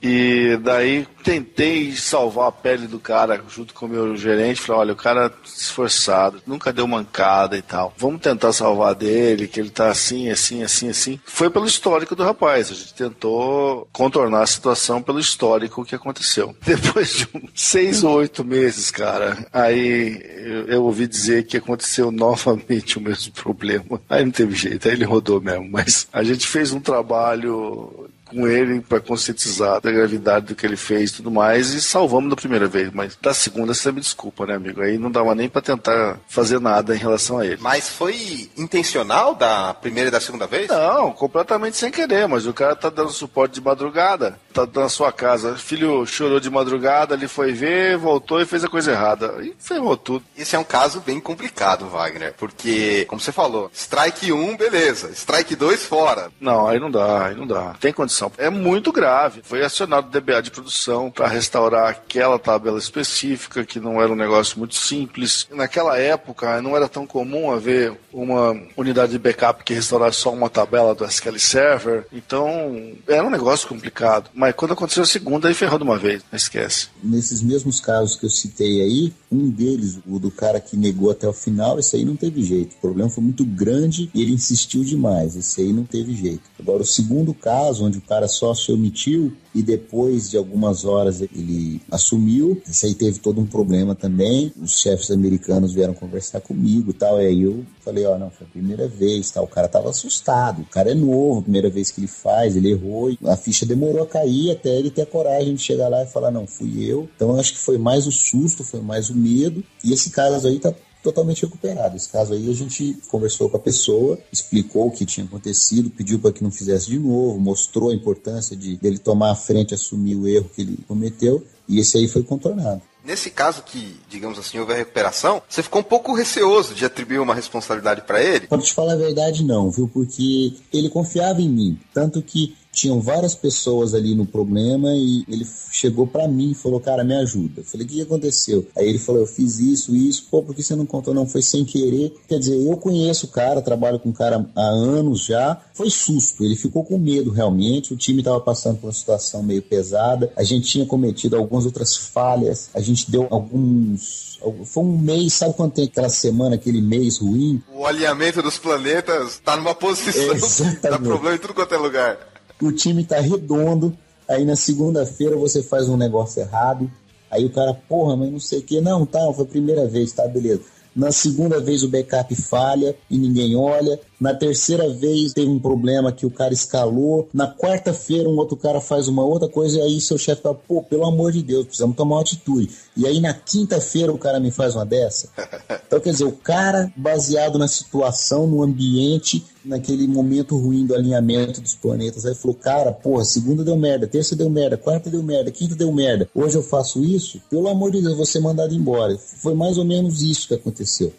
E daí tentei salvar a pele do cara junto com o meu gerente. Falei, olha, o cara esforçado, nunca deu mancada e tal. Vamos tentar salvar dele, que ele tá assim, assim, assim, assim. Foi pelo histórico do rapaz. A gente tentou contornar a situação pelo histórico que aconteceu. Depois de 6 ou 8 meses, cara, aí eu ouvi dizer que aconteceu novamente o mesmo problema. Aí não teve jeito, aí ele rodou mesmo. Mas a gente fez um trabalho com ele para conscientizar da gravidade do que ele fez e tudo mais, e salvamos da primeira vez, mas da segunda você me desculpa, né, amigo? Aí não dava nem para tentar fazer nada em relação a ele. Mas foi intencional da primeira e da segunda vez? Não, completamente sem querer, mas o cara tá dando suporte de madrugada, tá na sua casa, o filho chorou de madrugada, ele foi ver, voltou e fez a coisa errada, e ferrou tudo. Esse é um caso bem complicado, Wagner, porque, como você falou, strike 1, beleza, strike 2, fora. Não, aí não dá, tem condição. É muito grave. Foi acionado o DBA de produção para restaurar aquela tabela específica, que não era um negócio muito simples. Naquela época, não era tão comum haver uma unidade de backup que restaurasse só uma tabela do SQL Server. Então, era um negócio complicado. Mas quando aconteceu a segunda, aí ferrou de uma vez. Não esquece. Nesses mesmos casos que eu citei aí, um deles, o do cara que negou até o final, esse aí não teve jeito. O problema foi muito grande e ele insistiu demais. Esse aí não teve jeito. Agora, o segundo caso, onde o cara só se omitiu e depois de algumas horas ele assumiu, esse aí teve todo um problema também. Os chefes americanos vieram conversar comigo e tal, e aí eu falei, não, foi a primeira vez, tal. O cara tava assustado, o cara é novo, primeira vez que ele faz, ele errou, a ficha demorou a cair até ele ter a coragem de chegar lá e falar, não, fui eu. Então eu acho que foi mais o susto, foi mais o medo, e esse caso aí tá totalmente recuperado. Esse caso aí a gente conversou com a pessoa, explicou o que tinha acontecido, pediu para que não fizesse de novo, mostrou a importância dele tomar a frente, assumir o erro que ele cometeu, e esse aí foi contornado. Nesse caso que, digamos assim, houve a recuperação, você ficou um pouco receoso de atribuir uma responsabilidade para ele? Para te falar a verdade, não, viu? Porque ele confiava em mim, tanto que tinham várias pessoas ali no problema e ele chegou pra mim e falou, cara, me ajuda. Eu falei, o que aconteceu? Aí ele falou, eu fiz isso, pô, por que você não contou? Não, foi sem querer. Quer dizer, eu conheço o cara, trabalho com o cara há anos já. Foi susto, ele ficou com medo realmente, o time tava passando por uma situação meio pesada, a gente tinha cometido algumas outras falhas, a gente deu alguns... Foi um mês, sabe quando tem aquela semana, aquele mês ruim? O alinhamento dos planetas tá numa posição, dá problema em tudo quanto é lugar. O time tá redondo, aí na segunda-feira você faz um negócio errado, aí o cara, porra, mas não sei o que, não, tá, foi a primeira vez, tá, beleza. Na segunda vez o backup falha e ninguém olha. Na terceira vez teve um problema que o cara escalou. Na quarta-feira um outro cara faz uma outra coisa e aí seu chefe fala, pô, pelo amor de Deus, precisamos tomar uma atitude. E aí na quinta-feira o cara me faz uma dessa. Então quer dizer, o cara baseado na situação, no ambiente, naquele momento ruim do alinhamento dos planetas, aí falou, cara, porra, segunda deu merda, terça deu merda, quarta deu merda, quinta deu merda. Hoje eu faço isso, pelo amor de Deus, vou ser mandado embora. Foi mais ou menos isso que aconteceu.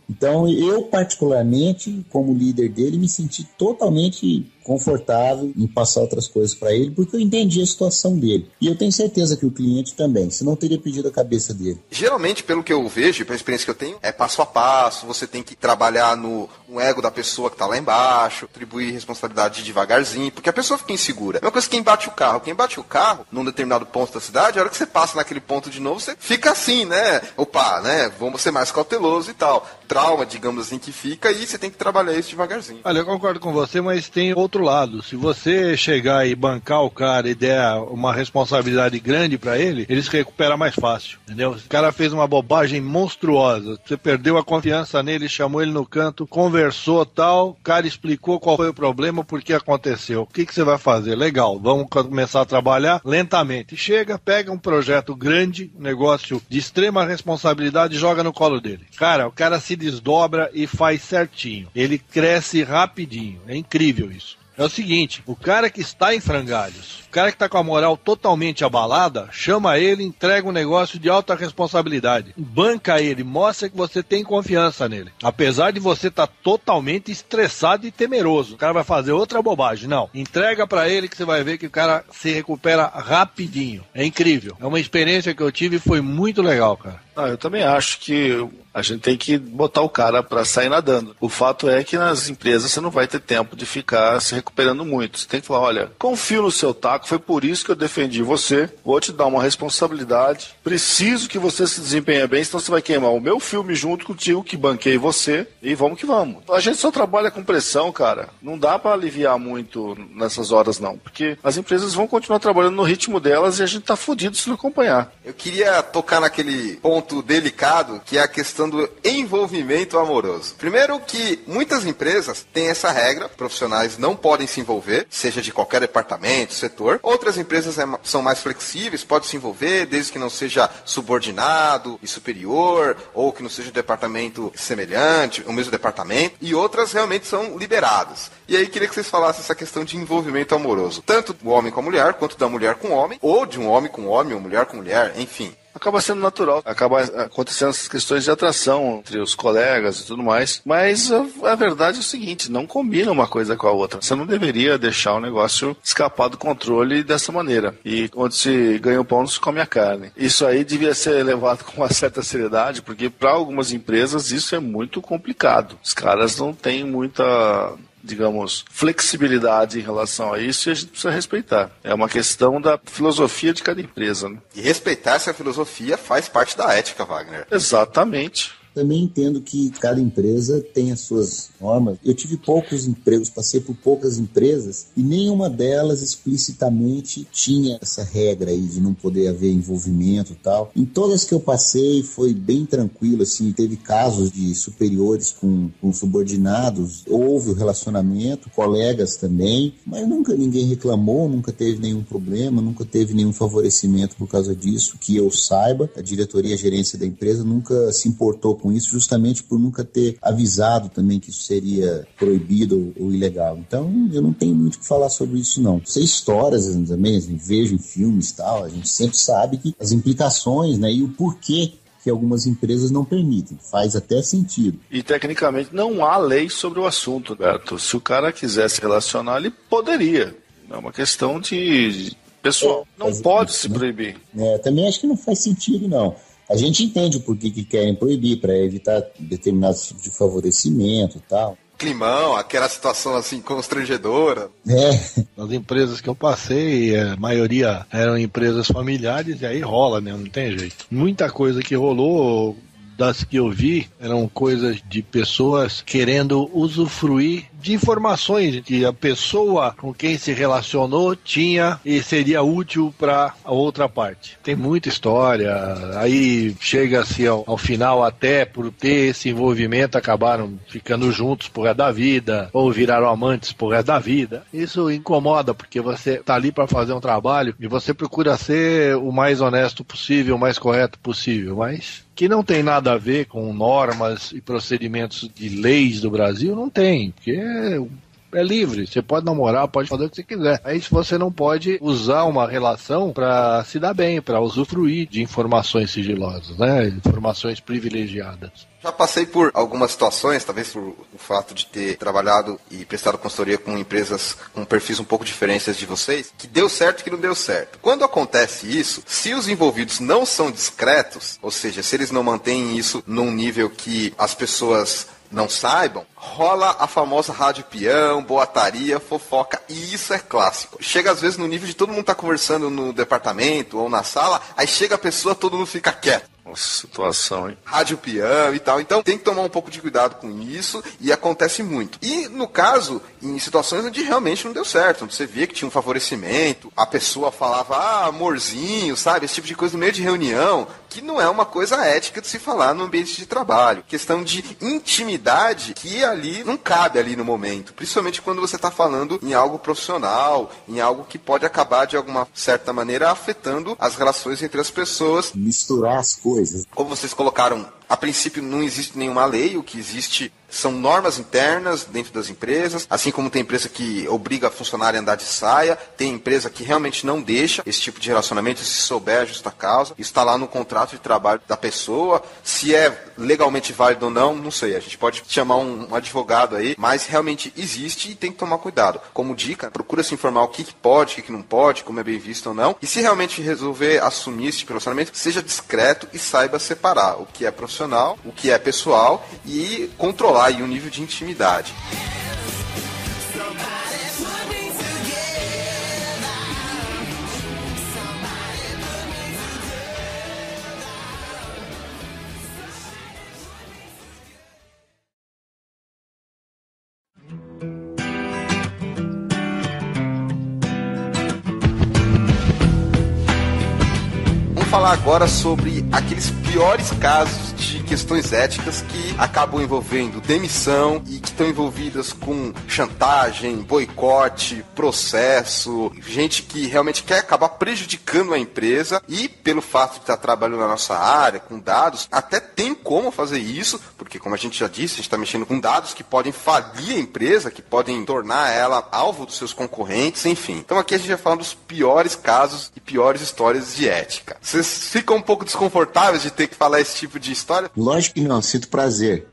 Então, eu particularmente, como líder dele, me senti totalmente confortável em passar outras coisas para ele, porque eu entendi a situação dele. E eu tenho certeza que o cliente também, senão teria pedido a cabeça dele. Geralmente, pelo que eu vejo, pela experiência que eu tenho, é passo a passo, você tem que trabalhar no ego da pessoa que tá lá embaixo, atribuir responsabilidade devagarzinho, porque a pessoa fica insegura. É uma coisa que quem bate o carro. Quem bate o carro num determinado ponto da cidade, a hora que você passa naquele ponto de novo, você fica assim, né? Opa, né? Vamos ser mais cauteloso e tal. Trauma, digamos assim, que fica, e você tem que trabalhar isso devagarzinho. Olha, eu concordo com você, mas tem outro outro lado. Se você chegar e bancar o cara e der uma responsabilidade grande pra ele, ele se recupera mais fácil, entendeu? O cara fez uma bobagem monstruosa, você perdeu a confiança nele, chamou ele no canto, conversou tal, o cara explicou qual foi o problema, por que aconteceu. O que você vai fazer? Legal, vamos começar a trabalhar lentamente. Chega, pega um projeto grande, um negócio de extrema responsabilidade e joga no colo dele. Cara, o cara se desdobra e faz certinho. Ele cresce rapidinho. É incrível isso. É o seguinte, o cara que está em frangalhos, o cara que está com a moral totalmente abalada, chama ele, entrega um negócio de alta responsabilidade. Banca ele, mostra que você tem confiança nele. Apesar de você estar totalmente estressado e temeroso. O cara vai fazer outra bobagem. Não, entrega pra ele que você vai ver que o cara se recupera rapidinho. É incrível. É uma experiência que eu tive e foi muito legal, cara. Eu também acho que a gente tem que botar o cara para sair nadando. O fato é que nas empresas você não vai ter tempo de ficar se recuperando muito. Você tem que falar, olha, confio no seu taco, foi por isso que eu defendi você, vou te dar uma responsabilidade, preciso que você se desempenhe bem, senão você vai queimar o meu filme junto contigo, que banquei você, e vamos que vamos. A gente só trabalha com pressão, cara. Não dá para aliviar muito nessas horas, não, porque as empresas vão continuar trabalhando no ritmo delas e a gente tá fudido se não acompanhar. Eu queria tocar naquele ponto delicado, que é a questão do envolvimento amoroso. Primeiro que muitas empresas têm essa regra, profissionais não podem se envolver, seja de qualquer departamento, setor. Outras empresas são mais flexíveis, pode se envolver, desde que não seja subordinado e superior, ou que não seja um departamento semelhante, o mesmo departamento. E outras realmente são liberadas. E aí queria que vocês falassem essa questão de envolvimento amoroso, tanto do homem com a mulher, quanto da mulher com o homem, ou de um homem com homem, ou mulher com mulher, enfim. Acaba sendo natural, acaba acontecendo essas questões de atração entre os colegas e tudo mais, mas a verdade é o seguinte, não combina uma coisa com a outra. Você não deveria deixar o negócio escapar do controle dessa maneira. E onde se ganha o pão, não se come a carne. Isso aí devia ser levado com uma certa seriedade, porque para algumas empresas isso é muito complicado. Os caras não têm muita, digamos, flexibilidade em relação a isso e a gente precisa respeitar. É uma questão da filosofia de cada empresa, né? E respeitar essa filosofia faz parte da ética, Wagner. Exatamente. Também entendo que cada empresa tem as suas normas. Eu tive poucos empregos, passei por poucas empresas e nenhuma delas explicitamente tinha essa regra aí de não poder haver envolvimento e tal. Em todas que eu passei foi bem tranquilo, assim, teve casos de superiores com subordinados, houve o relacionamento, colegas também, mas nunca ninguém reclamou, nunca teve nenhum problema, nunca teve nenhum favorecimento por causa disso, que eu saiba. A diretoria e a gerência da empresa nunca se importou com isso, justamente por nunca ter avisado também que isso seria proibido ou ilegal. Então, eu não tenho muito o que falar sobre isso, não. Sei histórias também, vejo em filmes e tal, a gente sempre sabe que as implicações, né, e o porquê que algumas empresas não permitem. Faz até sentido. E, tecnicamente, não há lei sobre o assunto, Beto. Se o cara quiser se relacionar, ele poderia. É uma questão de pessoal. Não pode se proibir. Também acho que não faz sentido, não. A gente entende o porquê que querem proibir, para evitar determinados tipos de favorecimento e tal. Climão, aquela situação assim constrangedora. As empresas que eu passei, a maioria eram empresas familiares, e aí rola, né? Não tem jeito. Muita coisa que rolou, das que eu vi, eram coisas de pessoas querendo usufruir de informações que a pessoa com quem se relacionou tinha e seria útil para a outra parte. Tem muita história, aí chega-se ao final, até por ter esse envolvimento, acabaram ficando juntos por resto da vida, ou viraram amantes por resto da vida. Isso incomoda, porque você tá ali para fazer um trabalho e você procura ser o mais honesto possível, o mais correto possível, mas que não tem nada a ver com normas e procedimentos de leis do Brasil, não tem, porque é livre, você pode namorar, pode fazer o que você quiser. Aí você não pode usar uma relação para se dar bem, para usufruir de informações sigilosas, né? Informações privilegiadas. Já passei por algumas situações, talvez por o fato de ter trabalhado e prestado consultoria com empresas com perfis um pouco diferentes de vocês, que deu certo e que não deu certo. Quando acontece isso, se os envolvidos não são discretos, ou seja, se eles não mantêm isso num nível que as pessoas não saibam, rola a famosa rádio peão, boataria, fofoca, e isso é clássico. Chega às vezes no nível de todo mundo tá conversando no departamento ou na sala, aí chega a pessoa, todo mundo fica quieto. Nossa, situação, hein? Rádio peão e tal. Então tem que tomar um pouco de cuidado com isso e acontece muito. E no caso, em situações onde realmente não deu certo, onde você via que tinha um favorecimento, a pessoa falava, amorzinho, sabe? Esse tipo de coisa no meio de reunião, que não é uma coisa ética de se falar no ambiente de trabalho. Questão de intimidade que ali não cabe ali no momento. Principalmente quando você está falando em algo profissional, em algo que pode acabar de alguma certa maneira afetando as relações entre as pessoas. Misturar as coisas. Como vocês colocaram, a princípio não existe nenhuma lei, o que existe são normas internas dentro das empresas, assim como tem empresa que obriga a funcionário a andar de saia, tem empresa que realmente não deixa esse tipo de relacionamento, se souber a justa causa, isso está lá no contrato de trabalho da pessoa, se é legalmente válido ou não, não sei, a gente pode chamar um advogado aí, mas realmente existe e tem que tomar cuidado. Como dica, procura se informar o que pode, o que não pode, como é bem visto ou não, e se realmente resolver assumir esse tipo de relacionamento, seja discreto e saiba separar o que é profissional, o que é pessoal e controlar aí o nível de intimidade. Vamos falar agora sobre aqueles piores casos de questões éticas que acabam envolvendo demissão e que estão envolvidas com chantagem, boicote, processo, gente que realmente quer acabar prejudicando a empresa e pelo fato de estar trabalhando na nossa área, com dados, até tem como fazer isso, porque como a gente já disse, a gente está mexendo com dados que podem falir a empresa, que podem tornar ela alvo dos seus concorrentes, enfim. Então aqui a gente vai falar dos piores casos e piores histórias de ética. Vocês ficam um pouco desconfortáveis de ter que falar esse tipo de história? Lógico que não, sinto prazer.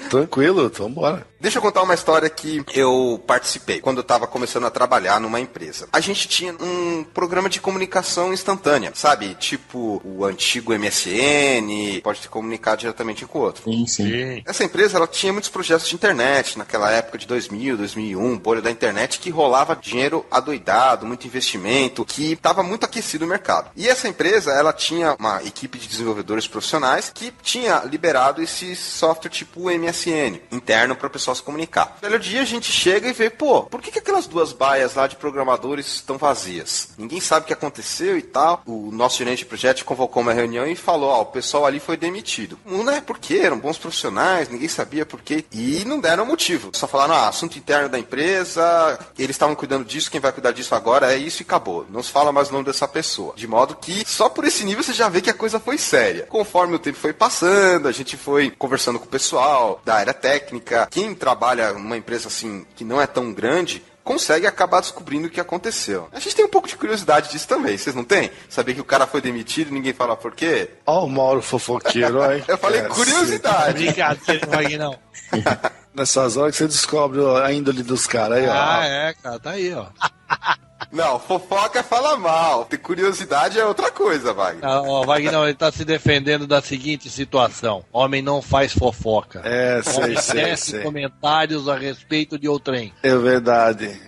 Tranquilo, então bora. Deixa eu contar uma história que eu participei quando eu estava começando a trabalhar numa empresa. A gente tinha um programa de comunicação instantânea, sabe? Tipo o antigo MSN, pode se comunicar diretamente com o outro. Sim. Essa empresa, ela tinha muitos projetos de internet naquela época de 2000, 2001, bolha da internet, que rolava dinheiro adoidado, muito investimento, que estava muito aquecido o mercado. E essa empresa, ela tinha uma equipe de desenvolvedores profissionais que tinha liberado esse software tipo MSN, interno para o pessoal se comunicar. Belo dia a gente chega e vê, por que aquelas duas baias lá de programadores estão vazias? Ninguém sabe o que aconteceu e tal. O nosso gerente de projeto convocou uma reunião e falou, o pessoal ali foi demitido. Não é por quê? Eram bons profissionais, ninguém sabia por quê. E não deram motivo. Só falaram, assunto interno da empresa, eles estavam cuidando disso, quem vai cuidar disso agora é isso e acabou. Não se fala mais o nome dessa pessoa. De modo que, só por esse nível você já vê que a coisa foi séria. Conforme o tempo foi passando, a gente foi conversando com o pessoal da área técnica. Quem trabalha numa empresa assim, que não é tão grande, consegue acabar descobrindo o que aconteceu. A gente tem um pouco de curiosidade disso também, vocês não têm? Saber que o cara foi demitido e ninguém fala por quê? Ó o Mauro fofoqueiro, aí. Eu falei curiosidade. Brincadeira, Vagnão. Nessas horas que você descobre a índole dos caras aí, ó. Cara, tá aí, ó. Não, fofoca é falar mal. Ter curiosidade é outra coisa, Wagner. Vagnão, ele tá se defendendo da seguinte situação. Homem não faz fofoca. Homem tece comentários a respeito de outrem. É verdade.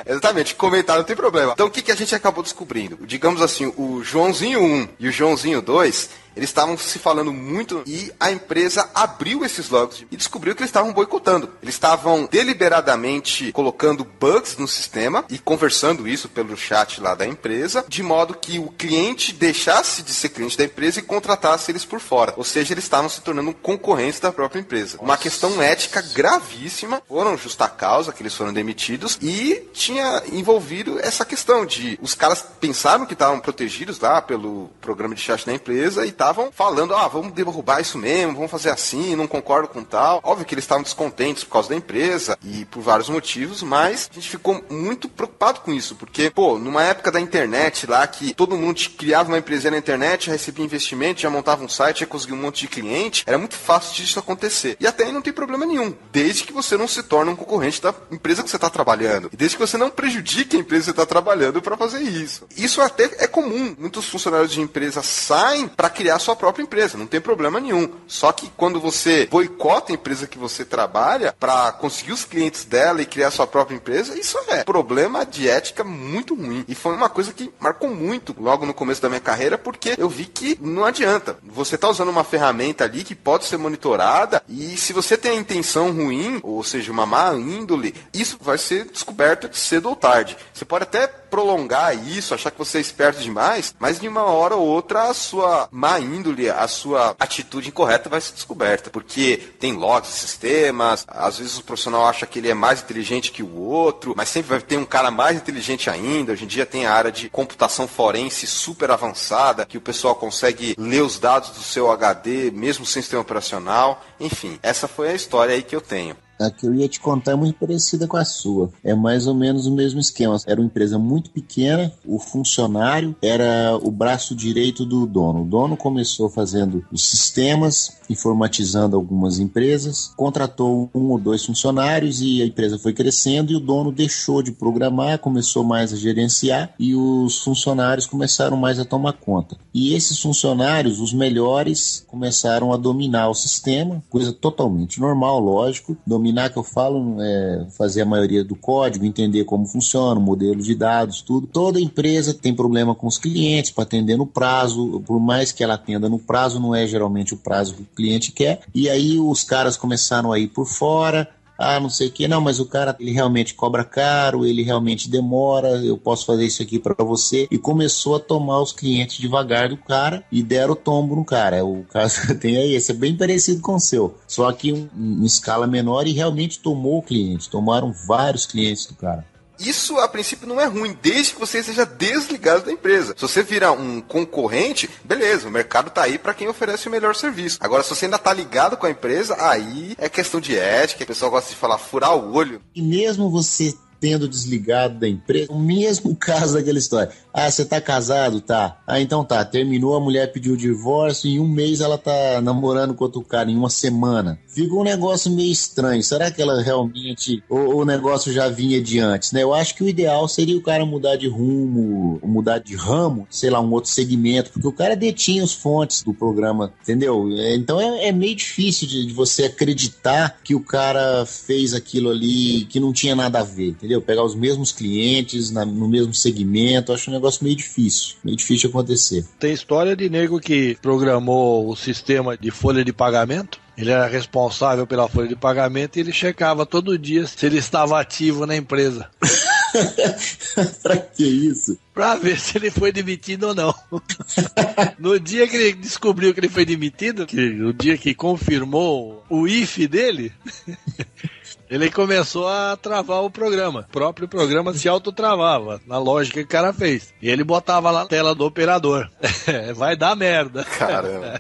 Exatamente, comentário não tem problema. Então o que a gente acabou descobrindo? Digamos assim, o Joãozinho 1 e o Joãozinho 2... eles estavam se falando muito e a empresa abriu esses logs e descobriu que eles estavam boicotando. Eles estavam deliberadamente colocando bugs no sistema e conversando isso pelo chat lá da empresa, de modo que o cliente deixasse de ser cliente da empresa e contratasse eles por fora. Ou seja, eles estavam se tornando concorrentes da própria empresa. Uma questão ética gravíssima. Foram justa causa que eles foram demitidos e tinha envolvido essa questão de os caras pensaram que estavam protegidos lá pelo programa de chat da empresa e estavam falando, vamos derrubar isso mesmo, vamos fazer assim, não concordo com tal. Óbvio que eles estavam descontentes por causa da empresa e por vários motivos, mas a gente ficou muito preocupado com isso, porque, numa época da internet lá, que todo mundo criava uma empresa na internet, já recebia investimento, já montava um site, já conseguia um monte de cliente, era muito fácil disso acontecer. E até aí não tem problema nenhum, desde que você não se torne um concorrente da empresa que você está trabalhando, e desde que você não prejudique a empresa que você está trabalhando para fazer isso. Isso até é comum. Muitos funcionários de empresa saem para criar criar sua própria empresa, não tem problema nenhum. Só que quando você boicota a empresa que você trabalha para conseguir os clientes dela e criar sua própria empresa, isso é problema de ética muito ruim. E foi uma coisa que marcou muito logo no começo da minha carreira, porque eu vi que não adianta. Você tá usando uma ferramenta ali que pode ser monitorada, e se você tem a intenção ruim, ou seja, uma má índole, isso vai ser descoberto cedo ou tarde. Você pode até prolongar isso, achar que você é esperto demais, mas de uma hora ou outra a sua má índole, a sua atitude incorreta vai ser descoberta, porque tem logs, sistemas, às vezes o profissional acha que ele é mais inteligente que o outro, mas sempre vai ter um cara mais inteligente ainda. Hoje em dia tem a área de computação forense super avançada, que o pessoal consegue ler os dados do seu HD, mesmo sem sistema operacional. Enfim, essa foi a história aí que eu tenho. A que eu ia te contar é muito parecida com a sua. É mais ou menos o mesmo esquema. Era uma empresa muito pequena, o funcionário era o braço direito do dono. O dono começou fazendo os sistemas, informatizando algumas empresas, contratou 1 ou 2 funcionários e a empresa foi crescendo e o dono deixou de programar, começou mais a gerenciar e os funcionários começaram mais a tomar conta. E esses funcionários, os melhores, começaram a dominar o sistema, coisa totalmente normal, lógico. Dominar, que eu falo, é fazer a maioria do código, entender como funciona, o modelo de dados, tudo. Toda empresa tem problema com os clientes para atender no prazo, por mais que ela atenda no prazo, não é geralmente o prazo que o cliente quer. E aí os caras começaram a ir por fora, não sei o que, não, mas o cara, ele realmente cobra caro, ele realmente demora, eu posso fazer isso aqui para você, e começou a tomar os clientes devagar do cara e deram o tombo no cara. O caso tem aí, esse é bem parecido com o seu, só que em escala menor, e realmente tomou o cliente, tomaram vários clientes do cara. Isso, a princípio, não é ruim, desde que você seja desligado da empresa. Se você virar um concorrente, beleza, o mercado tá aí para quem oferece o melhor serviço. Agora, se você ainda tá ligado com a empresa, aí é questão de ética, o pessoal gosta de falar furar o olho. E mesmo você tendo desligado da empresa, o mesmo caso daquela história. Você tá casado? Tá. Então tá, terminou, a mulher pediu o divórcio, em 1 mês ela tá namorando com outro cara, em 1 semana. Fica um negócio meio estranho. Será que ela realmente, ou o negócio já vinha de antes, né? Eu acho que o ideal seria o cara mudar de rumo, mudar de ramo, sei lá, um outro segmento, porque o cara detinha as fontes do programa, entendeu? Então é meio difícil de você acreditar que o cara fez aquilo ali, que não tinha nada a ver, entendeu? Pegar os mesmos clientes no mesmo segmento, acho um negócio meio difícil de acontecer. Tem história de nego que programou o sistema de folha de pagamento. Ele era responsável pela folha de pagamento e ele checava todo dia se ele estava ativo na empresa. Pra que isso? Pra ver se ele foi demitido ou não. No dia que ele descobriu que ele foi demitido, o dia que confirmou o IF dele, ele começou a travar o programa. O próprio programa se autotravava, na lógica que o cara fez. E ele botava lá na tela do operador. Vai dar merda. Caramba.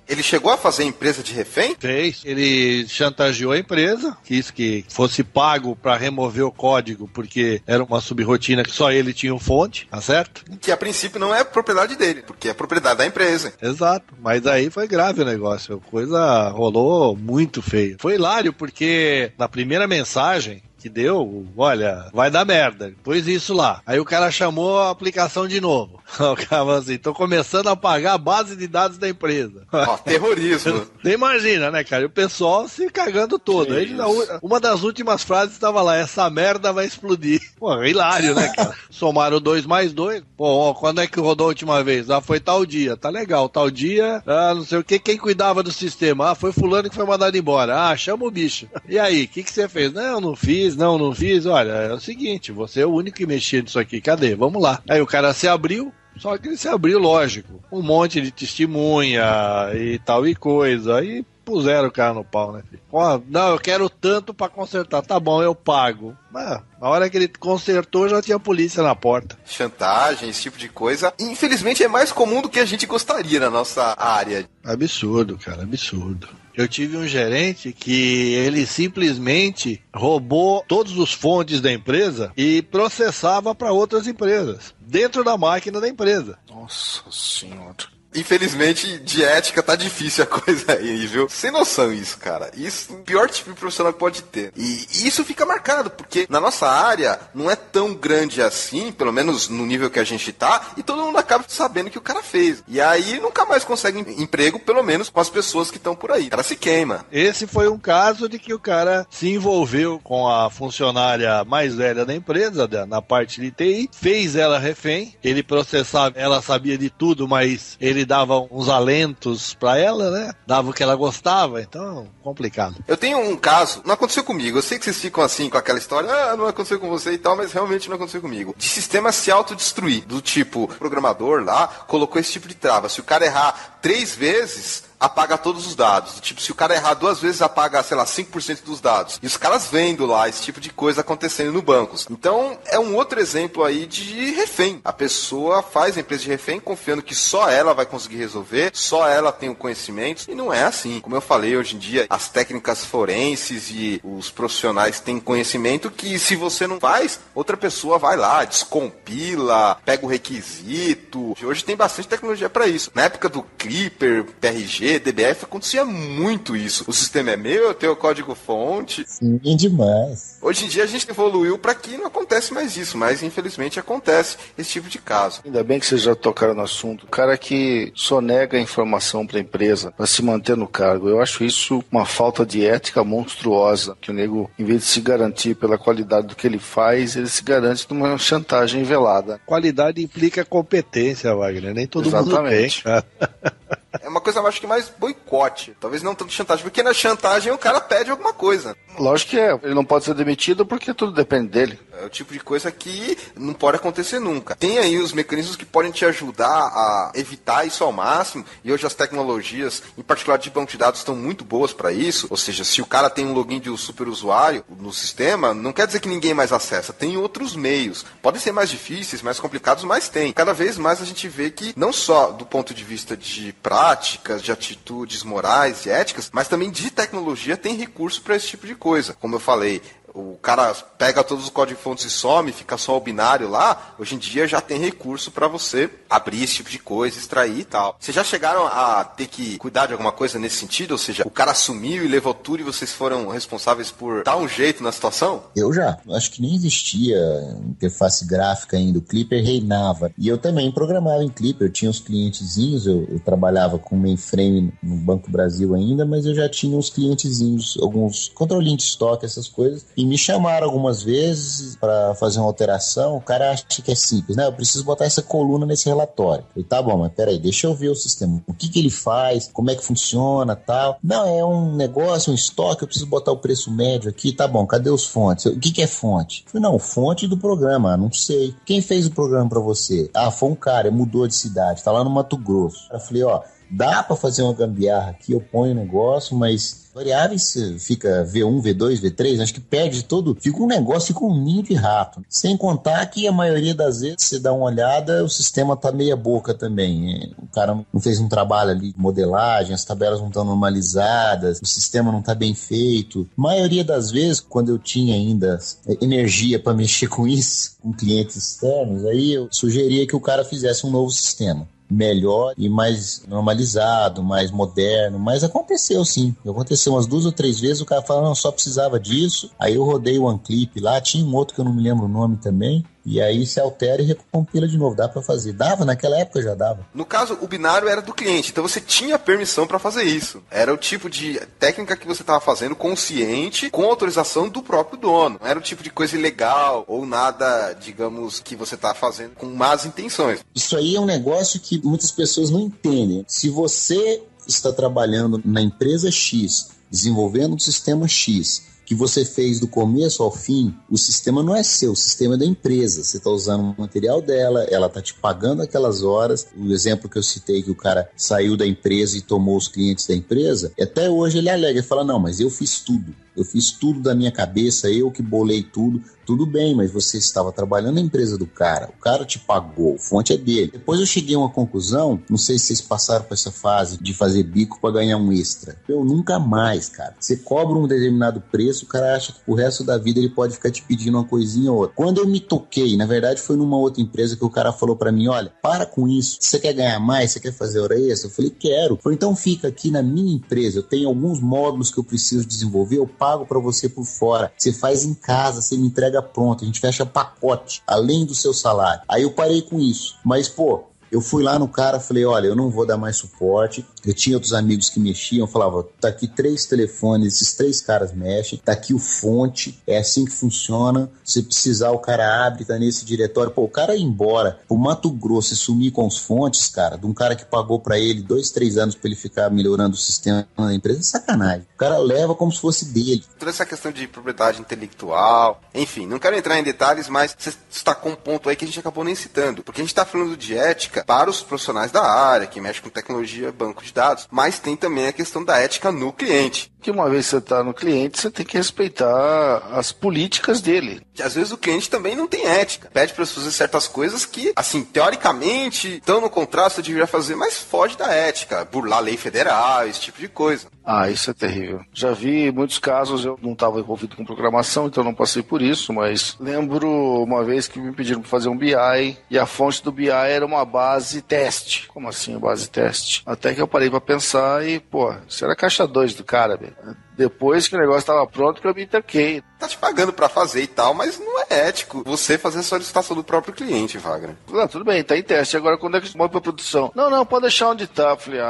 Ele chegou a fazer empresa de refém? Fez. Ele chantageou a empresa, quis que fosse pago para remover o código, porque era uma subrotina que só ele tinha fonte, tá certo? Que a princípio não é propriedade dele, porque é propriedade da empresa. Exato. Mas aí foi grave o negócio. A coisa rolou muito feio. Foi hilário, porque na primeira mensagem que deu, olha, vai dar merda, pôs isso lá. Aí o cara chamou a aplicação de novo. O cara falou assim, tô começando a pagar a base de dados da empresa. Terrorismo. Você imagina, né, cara? E o pessoal se cagando todo. Aí, uma das últimas frases estava lá, essa merda vai explodir. Pô, hilário, né, cara? Somaram 2 mais 2. Pô, quando é que rodou a última vez? Foi tal dia. Tá legal, tal dia, não sei o que, quem cuidava do sistema? Foi fulano que foi mandado embora. Chama o bicho. E aí, o que você fez? Não fiz. Olha, é o seguinte, você é o único que mexia nisso aqui, cadê? Vamos lá. Aí o cara se abriu, só que ele se abriu, lógico, um monte de testemunha e tal e coisa, aí puseram o cara no pau, né, filho? Não, eu quero tanto pra consertar, tá bom, eu pago. Mas na hora que ele consertou, já tinha polícia na porta. Chantagem, esse tipo de coisa, infelizmente é mais comum do que a gente gostaria na nossa área. Absurdo, cara, absurdo. Eu tive um gerente que ele simplesmente roubou todos os fontes da empresa e processava para outras empresas, dentro da máquina da empresa. Nossa senhora. Infelizmente, de ética tá difícil a coisa aí, viu? Sem noção isso, cara. Isso é o pior tipo de profissional que pode ter. E isso fica marcado, porque na nossa área não é tão grande assim, pelo menos no nível que a gente tá, e todo mundo acaba sabendo o que o cara fez. E aí nunca mais consegue emprego, pelo menos com as pessoas que estão por aí. O cara se queima. Esse foi um caso de que o cara se envolveu com a funcionária mais velha da empresa, na parte de TI, fez ela refém, ele processava, ela sabia de tudo, mas ele dava uns alentos pra ela, né? Dava o que ela gostava, então, complicado. Eu tenho um caso, não aconteceu comigo, eu sei que vocês ficam assim com aquela história, não aconteceu com você e tal, mas realmente não aconteceu comigo. De sistema se autodestruir, do tipo, o programador lá colocou esse tipo de trava, se o cara errar 3 vezes, apaga todos os dados. Tipo, se o cara errar 2 vezes, apaga, sei lá, 5% dos dados. E os caras vendo lá esse tipo de coisa acontecendo no bancos. Então, é um outro exemplo aí de refém. A pessoa faz a empresa de refém confiando que só ela vai conseguir resolver, só ela tem o conhecimento. E não é assim. Como eu falei, hoje em dia, as técnicas forenses e os profissionais têm conhecimento que se você não faz, outra pessoa vai lá, descompila, pega o requisito. Hoje tem bastante tecnologia para isso. Na época do Clipper, PRG, DBF, acontecia muito isso. O sistema é meu, eu tenho o código-fonte. Sim, demais. Hoje em dia a gente evoluiu para que não acontece mais isso, mas infelizmente acontece esse tipo de caso. Ainda bem que vocês já tocaram no assunto. O cara que sonega a informação para a empresa para se manter no cargo, eu acho isso uma falta de ética monstruosa, que o nego, em vez de se garantir pela qualidade do que ele faz, ele se garante numa chantagem velada. Qualidade implica competência, Wagner, nem todo Exatamente. mundo tem. É uma coisa, eu acho que mais boicote. Talvez não tanto chantagem, porque na chantagem o cara pede alguma coisa. Lógico que é. Ele não pode ser demitido porque tudo depende dele. É o tipo de coisa que não pode acontecer nunca. Tem aí os mecanismos que podem te ajudar a evitar isso ao máximo. E hoje as tecnologias, em particular de banco de dados, estão muito boas para isso. Ou seja, se o cara tem um login de um superusuário no sistema, não quer dizer que ninguém mais acessa. Tem outros meios. Podem ser mais difíceis, mais complicados, mas tem. Cada vez mais a gente vê que, não só do ponto de vista de práticas, de atitudes morais e éticas, mas também de tecnologia tem recurso para esse tipo de coisa. Como eu falei, o cara pega todos os códigos-fontes e some, fica só o binário lá. Hoje em dia já tem recurso para você abrir esse tipo de coisa, extrair e tal. Vocês já chegaram a ter que cuidar de alguma coisa nesse sentido? Ou seja, o cara sumiu e levou tudo e vocês foram responsáveis por dar um jeito na situação? Eu já. Acho que nem existia interface gráfica ainda. O Clipper reinava. E eu também programava em Clipper. Eu tinha uns clientezinhos. Eu trabalhava com mainframe no Banco do Brasil ainda, mas eu já tinha uns clientezinhos, alguns controlinhos de estoque, essas coisas. E me chamaram algumas vezes para fazer uma alteração. O cara acha que é simples, né? Eu preciso botar essa coluna nesse relatório. Eu falei, tá bom, mas peraí, deixa eu ver o sistema. O que ele faz, como é que funciona, tal. Não, é um negócio, um estoque, eu preciso botar o preço médio aqui. Tá bom, cadê os fontes? O que é fonte? Eu falei, não, fonte do programa, não sei. Quem fez o programa para você? Ah, foi um cara, mudou de cidade, tá lá no Mato Grosso. Eu falei, ó, dá para fazer uma gambiarra aqui, eu ponho o negócio, mas variáveis fica V1, V2, V3, acho que perde todo, fica um negócio, fica um ninho de rato. Sem contar que a maioria das vezes, você dá uma olhada, o sistema tá meia boca também. O cara não fez um trabalho ali de modelagem, as tabelas não estão normalizadas, o sistema não tá bem feito. A maioria das vezes, quando eu tinha ainda energia para mexer com isso, com clientes externos, aí eu sugeria que o cara fizesse um novo sistema. Melhor e mais normalizado, mais moderno, mas aconteceu sim, aconteceu umas 2 ou 3 vezes, o cara falou, não, só precisava disso, aí eu rodei o OneClip lá, tinha um outro que eu não me lembro o nome também, e aí se altera e recompila de novo, dá pra fazer. Dava, naquela época já dava. No caso, o binário era do cliente, então você tinha permissão pra fazer isso. Era o tipo de técnica que você estava fazendo consciente, com autorização do próprio dono. Não era o tipo de coisa ilegal ou nada, digamos, que você tá fazendo com más intenções. Isso aí é um negócio que muitas pessoas não entendem. Se você está trabalhando na empresa X, desenvolvendo um sistema X, que você fez do começo ao fim, o sistema não é seu, o sistema é da empresa. Você está usando o material dela, ela está te pagando aquelas horas. O exemplo que eu citei, que o cara saiu da empresa e tomou os clientes da empresa, até hoje ele alega, ele fala, não, mas eu fiz tudo. Eu fiz tudo da minha cabeça, eu que bolei tudo. Tudo bem, mas você estava trabalhando na empresa do cara. O cara te pagou, a fonte é dele. Depois eu cheguei a uma conclusão, não sei se vocês passaram por essa fase de fazer bico para ganhar um extra. Eu nunca mais, cara. Você cobra um determinado preço, preço, o cara acha que o resto da vida ele pode ficar te pedindo uma coisinha ou outra. Quando eu me toquei, na verdade foi numa outra empresa que o cara falou pra mim, olha, para com isso, você quer ganhar mais, você quer fazer hora extra? Eu falei, quero. Eu falei, então fica aqui na minha empresa, eu tenho alguns módulos que eu preciso desenvolver, eu pago pra você por fora, você faz em casa, você me entrega pronto, a gente fecha pacote, além do seu salário. Aí eu parei com isso, mas pô, eu fui lá no cara, falei, olha, eu não vou dar mais suporte. Eu tinha outros amigos que mexiam, eu falava, tá aqui 3 telefones, esses 3 caras mexem, tá aqui o fonte, é assim que funciona. Se precisar, o cara abre, tá nesse diretório. Pô, o cara ir embora pro Mato Grosso e sumir com os fontes, cara, de um cara que pagou pra ele 2, 3 anos pra ele ficar melhorando o sistema da empresa, é sacanagem. O cara leva como se fosse dele. Toda essa questão de propriedade intelectual, enfim, não quero entrar em detalhes, mas você destacou um ponto aí que a gente acabou nem citando, porque a gente tá falando de ética para os profissionais da área, que mexem com tecnologia, banco de dados, mas tem também a questão da ética no cliente. Que uma vez você está no cliente, você tem que respeitar as políticas dele. Às vezes o cliente também não tem ética. Pede para você fazer certas coisas que, assim, teoricamente, estão no contrato, você deveria fazer, mas foge da ética. Burlar lei federal, esse tipo de coisa. Ah, isso é terrível. Já vi muitos casos, eu não estava envolvido com programação, então não passei por isso, mas lembro uma vez que me pediram para fazer um BI e a fonte do BI era uma base teste. Como assim, base teste? Até que eu parei para pensar e, pô, isso era caixa 2 do cara, velho. Depois que o negócio estava pronto, que eu me toquei. Tá te pagando pra fazer e tal, mas não é ético você fazer a solicitação do próprio cliente, Wagner. Não, tudo bem, tá em teste. Agora, quando é que a gente move pra produção? Não, pode deixar onde tá. Eu falei,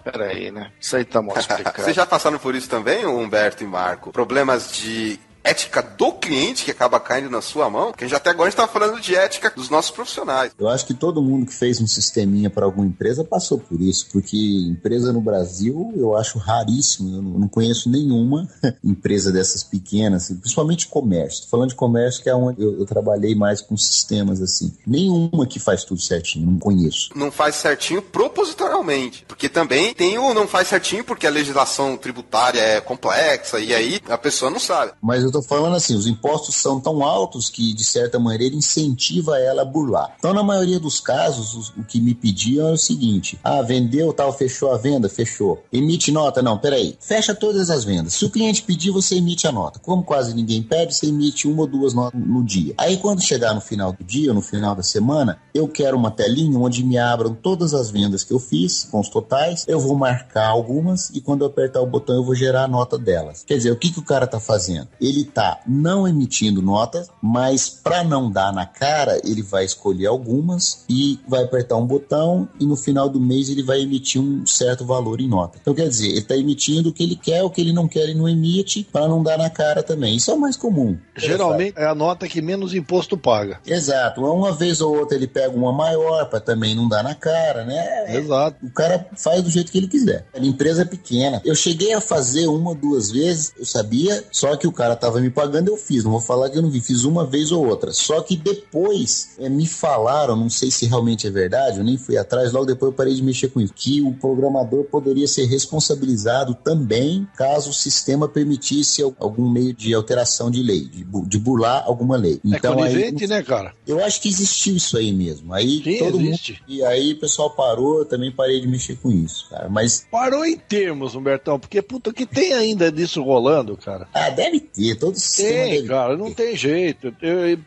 peraí, né? Isso aí tá mal explicado. Vocês já passaram por isso também, Humberto e Marco? Problemas de ética do cliente que acaba caindo na sua mão, que até agora a gente tá falando de ética dos nossos profissionais. Eu acho que todo mundo que fez um sisteminha para alguma empresa passou por isso, porque empresa no Brasil eu acho raríssimo, eu não conheço nenhuma empresa dessas pequenas, principalmente comércio. Tô falando de comércio, que é onde eu trabalhei mais com sistemas assim. Nenhuma que faz tudo certinho, não conheço. Não faz certinho propositalmente, porque também tem o não faz certinho porque a legislação tributária é complexa e aí a pessoa não sabe. Mas eu tô falando assim, os impostos são tão altos que, de certa maneira, incentiva ela a burlar. Então, na maioria dos casos, o que me pediam é o seguinte, vendeu, tal, fechou a venda, fechou. Emite nota? Não, peraí. Fecha todas as vendas. Se o cliente pedir, você emite a nota. Como quase ninguém pede, você emite 1 ou 2 notas no dia. Aí, quando chegar no final do dia, ou no final da semana, eu quero uma telinha onde me abram todas as vendas que eu fiz, com os totais, eu vou marcar algumas e quando eu apertar o botão, eu vou gerar a nota delas. Quer dizer, o que o cara tá fazendo? Ele tá não emitindo notas, mas para não dar na cara, ele vai escolher algumas e vai apertar um botão e no final do mês ele vai emitir um certo valor em nota. Então quer dizer, ele tá emitindo o que ele quer, o que ele não quer ele não emite, para não dar na cara também. Isso é o mais comum. Geralmente é a nota que menos imposto paga. Exato. Uma vez ou outra ele pega uma maior para também não dar na cara, né? Exato. O cara faz do jeito que ele quiser. A empresa é pequena. Eu cheguei a fazer 1 ou 2 vezes, eu sabia, só que o cara tava me pagando, eu fiz. Não vou falar que eu não vi, fiz uma vez ou outra. Só que depois me falaram, não sei se realmente é verdade, eu nem fui atrás, logo depois eu parei de mexer com isso, que o programador poderia ser responsabilizado também caso o sistema permitisse algum meio de alteração de lei, de burlar alguma lei. Então, conivente, aí, né, cara? Eu acho que existiu isso aí mesmo. Aí sim, todo existe. Mundo... E aí o pessoal parou, eu também parei de mexer com isso, cara. Mas... Parou em termos, Humbertão, porque puta que tem ainda disso rolando, cara. Deve ter, todo sistema deve cara, ter. Não tem jeito.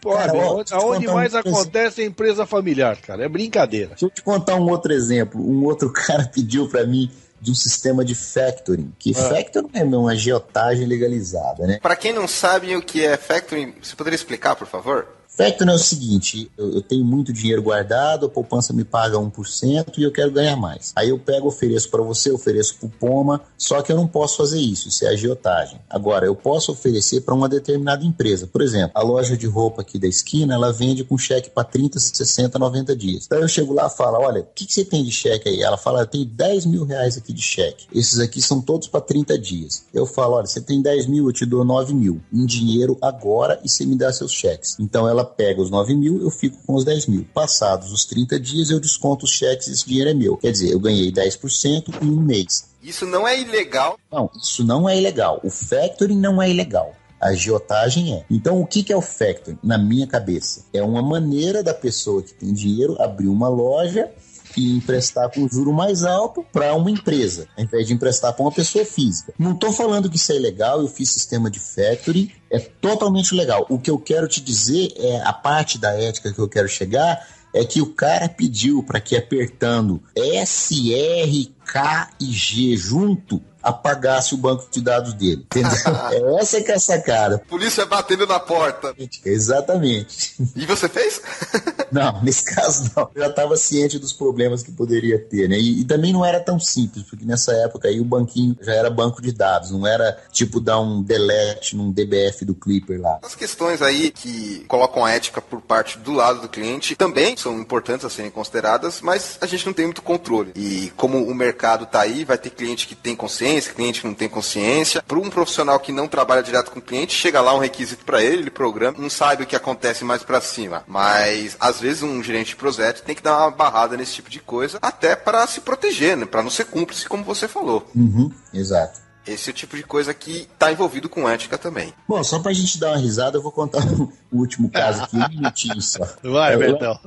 Cara, aonde mais acontece é empresa familiar, cara. É brincadeira. Deixa eu te contar um outro exemplo. Um outro cara pediu pra mim de um sistema de factoring, que factoring é uma agiotagem legalizada, né? Para quem não sabe o que é factoring, você poderia explicar, por favor? Factoring é o seguinte, eu tenho muito dinheiro guardado, a poupança me paga 1% e eu quero ganhar mais. Aí eu pego, ofereço para você, ofereço para o Poma, só que eu não posso fazer isso é agiotagem. Agora, eu posso oferecer para uma determinada empresa. Por exemplo, a loja de roupa aqui da esquina, ela vende com cheque para 30, 60, 90 dias. Então eu chego lá e falo, olha, o que você tem de cheque aí? Ela fala, eu tenho 10 mil reais aqui de cheque. Esses aqui são todos para 30 dias. Eu falo, olha, você tem 10 mil, eu te dou 9 mil em dinheiro agora e você me dá seus cheques. Então ela pega os 9 mil, eu fico com os 10 mil. Passados os 30 dias, eu desconto os cheques e esse dinheiro é meu. Quer dizer, eu ganhei 10% em um mês. Isso não é ilegal? Não, isso não é ilegal. O factoring não é ilegal. A agiotagem é. Então, o que é o factoring? Na minha cabeça, é uma maneira da pessoa que tem dinheiro abrir uma loja e emprestar com juro mais alto para uma empresa, ao invés de emprestar para uma pessoa física. Não estou falando que isso é ilegal, eu fiz sistema de factoring, é totalmente legal. O que eu quero te dizer é a parte da ética que eu quero chegar é que o cara pediu para que apertando S, R, K e G junto apagasse o banco de dados dele, entendeu? Essa que é a sacada. Polícia batendo na porta. Exatamente. E você fez? Não, nesse caso não. Eu já estava ciente dos problemas que poderia ter, né? E também não era tão simples, porque nessa época aí o banquinho já era banco de dados, não era tipo dar um delete num DBF do Clipper lá. As questões aí que colocam a ética por parte do lado do cliente também são importantes a serem consideradas, mas a gente não tem muito controle. E como o mercado tá aí, vai ter cliente que tem consciência, cliente que não tem consciência. Para um profissional que não trabalha direto com o cliente, chega lá um requisito para ele programa, não sabe o que acontece mais para cima. Mas às vezes um gerente de projeto tem que dar uma barrada nesse tipo de coisa, até para se proteger, né? Para não ser cúmplice, como você falou. Exato. Esse é o tipo de coisa que está envolvido com ética também. Bom, só pra gente dar uma risada, eu vou contar o último caso aqui, 1 minutinho só. Vai, Betão.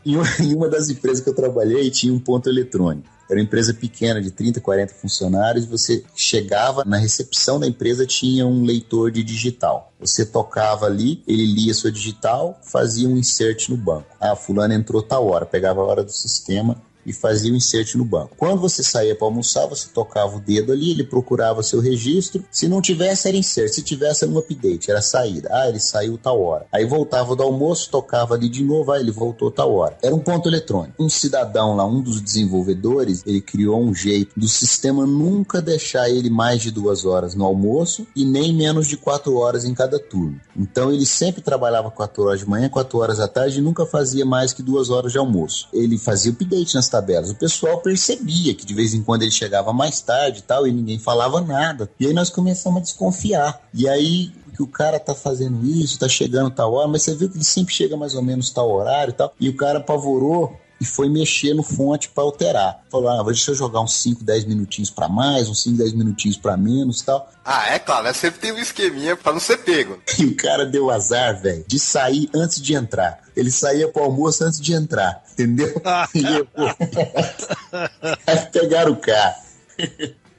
Em uma das empresas que eu trabalhei, tinha um ponto eletrônico. Era uma empresa pequena, de 30, 40 funcionários. Você chegava na recepção da empresa, tinha um leitor de digital. Você tocava ali, ele lia sua digital, fazia um insert no banco. Ah, fulano entrou tal hora, pegava a hora do sistema e fazia o insert no banco. Quando você saía para almoçar, você tocava o dedo ali, ele procurava seu registro. Se não tivesse, era insert. Se tivesse, era um update, era saída. Ah, ele saiu tal hora. Aí voltava do almoço, tocava ali de novo, ele voltou tal hora. Era um ponto eletrônico. Um cidadão lá, um dos desenvolvedores, ele criou um jeito do sistema nunca deixar ele mais de 2 horas no almoço e nem menos de 4 horas em cada turno. Então ele sempre trabalhava 4 horas de manhã, 4 horas à tarde e nunca fazia mais que 2 horas de almoço. Ele fazia update nas tabelas. O pessoal percebia que de vez em quando ele chegava mais tarde e tal, e ninguém falava nada. E aí nós começamos a desconfiar. E aí que o cara tá fazendo isso, tá chegando tal hora, mas você viu que ele sempre chega mais ou menos tal horário e tal. E o cara apavorou e foi mexer no fonte para alterar. Falou, deixa eu jogar uns 5, 10 minutinhos para mais, uns 5, 10 minutinhos para menos e tal. Ah, é claro, sempre tem um esqueminha pra não ser pego. E o cara deu azar, velho, de sair antes de entrar. Ele saía pro almoço antes de entrar, entendeu? Aí pegaram o carro.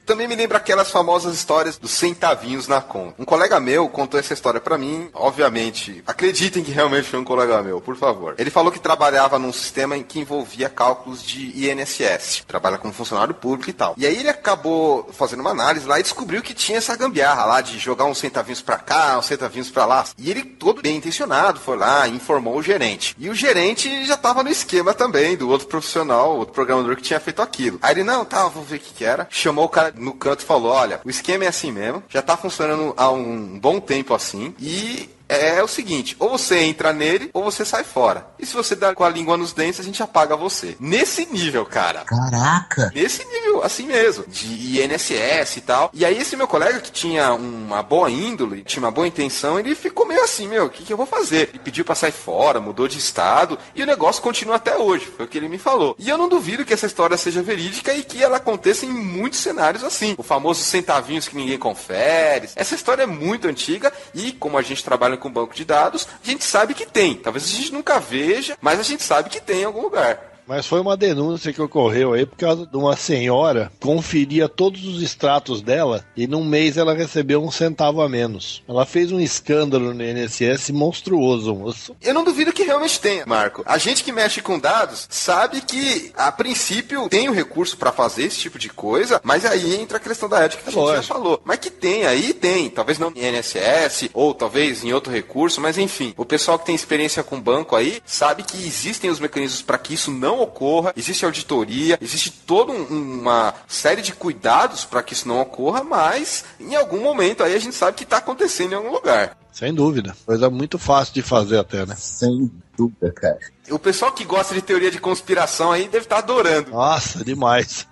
Também me lembra aquelas famosas histórias dos centavinhos na conta. Um colega meu contou essa história pra mim, obviamente. Acreditem que realmente foi um colega meu, por favor. Ele falou que trabalhava num sistema em que envolvia cálculos de INSS. Trabalha como funcionário público e tal. E aí ele acabou fazendo uma análise lá e descobriu que tinha essa gambiarra lá de jogar uns centavinhos pra cá, uns centavinhos pra lá. E ele, todo bem intencionado, foi lá e informou o gerente. E o gerente já tava no esquema também do outro profissional, outro programador que tinha feito aquilo. Aí ele, não, tá, vou ver o que era. Chamou o cara no canto e falou, olha, o esquema é assim mesmo, já tá funcionando há um bom tempo assim, e é o seguinte, ou você entra nele, ou você sai fora. E se você der com a língua nos dentes, a gente apaga você. Nesse nível, cara. Caraca! Nesse nível, assim mesmo, de INSS e tal. E aí esse meu colega, que tinha uma boa índole, tinha uma boa intenção, ele ficou meio assim, o que eu vou fazer? Ele pediu pra sair fora, mudou de estado, e o negócio continua até hoje, foi o que ele me falou. E eu não duvido que essa história seja verídica e que ela aconteça em muitos cenários assim. O famoso centavinhos que ninguém confere. Essa história é muito antiga e, como a gente trabalha com banco de dados, a gente sabe que tem. Talvez a gente nunca veja, mas a gente sabe que tem em algum lugar. Mas foi uma denúncia que ocorreu aí por causa de uma senhora conferia todos os extratos dela e num mês ela recebeu 1 centavo a menos. Ela fez um escândalo no INSS monstruoso, moço. Eu não duvido que realmente tenha, Marco. A gente que mexe com dados sabe que, a princípio, tem o recurso para fazer esse tipo de coisa, mas aí entra a questão da ética que a gente já falou. Mas que tem, aí tem. Talvez não em INSS, ou talvez em outro recurso, mas enfim. O pessoal que tem experiência com banco aí sabe que existem os mecanismos para que isso não ocorra, existe auditoria, existe toda uma série de cuidados para que isso não ocorra, mas em algum momento aí a gente sabe que está acontecendo em algum lugar. Sem dúvida. Coisa muito fácil de fazer até, né? Sem dúvida, cara. O pessoal que gosta de teoria de conspiração aí deve estar adorando. Nossa, demais.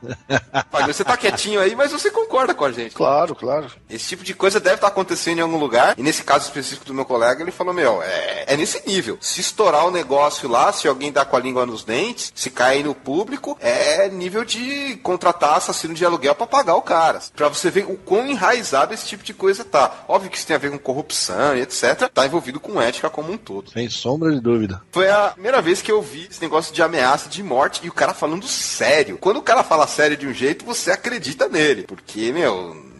Pai, você tá quietinho aí, mas você concorda com a gente. Claro, claro. Esse tipo de coisa deve estar acontecendo em algum lugar. E nesse caso específico do meu colega, ele falou, é nesse nível. Se estourar o negócio lá, se alguém dá com a língua nos dentes, se cair no público, é nível de contratar assassino de aluguel pra pagar o cara. Pra você ver o quão enraizado esse tipo de coisa tá. Óbvio que isso tem a ver com corrupção e etc. Tá envolvido com ética como um todo. Sem sombra de dúvida. vida. Foi a primeira vez que eu vi esse negócio de ameaça de morte e o cara falando sério. Quando o cara fala sério de um jeito, você acredita nele. Porque,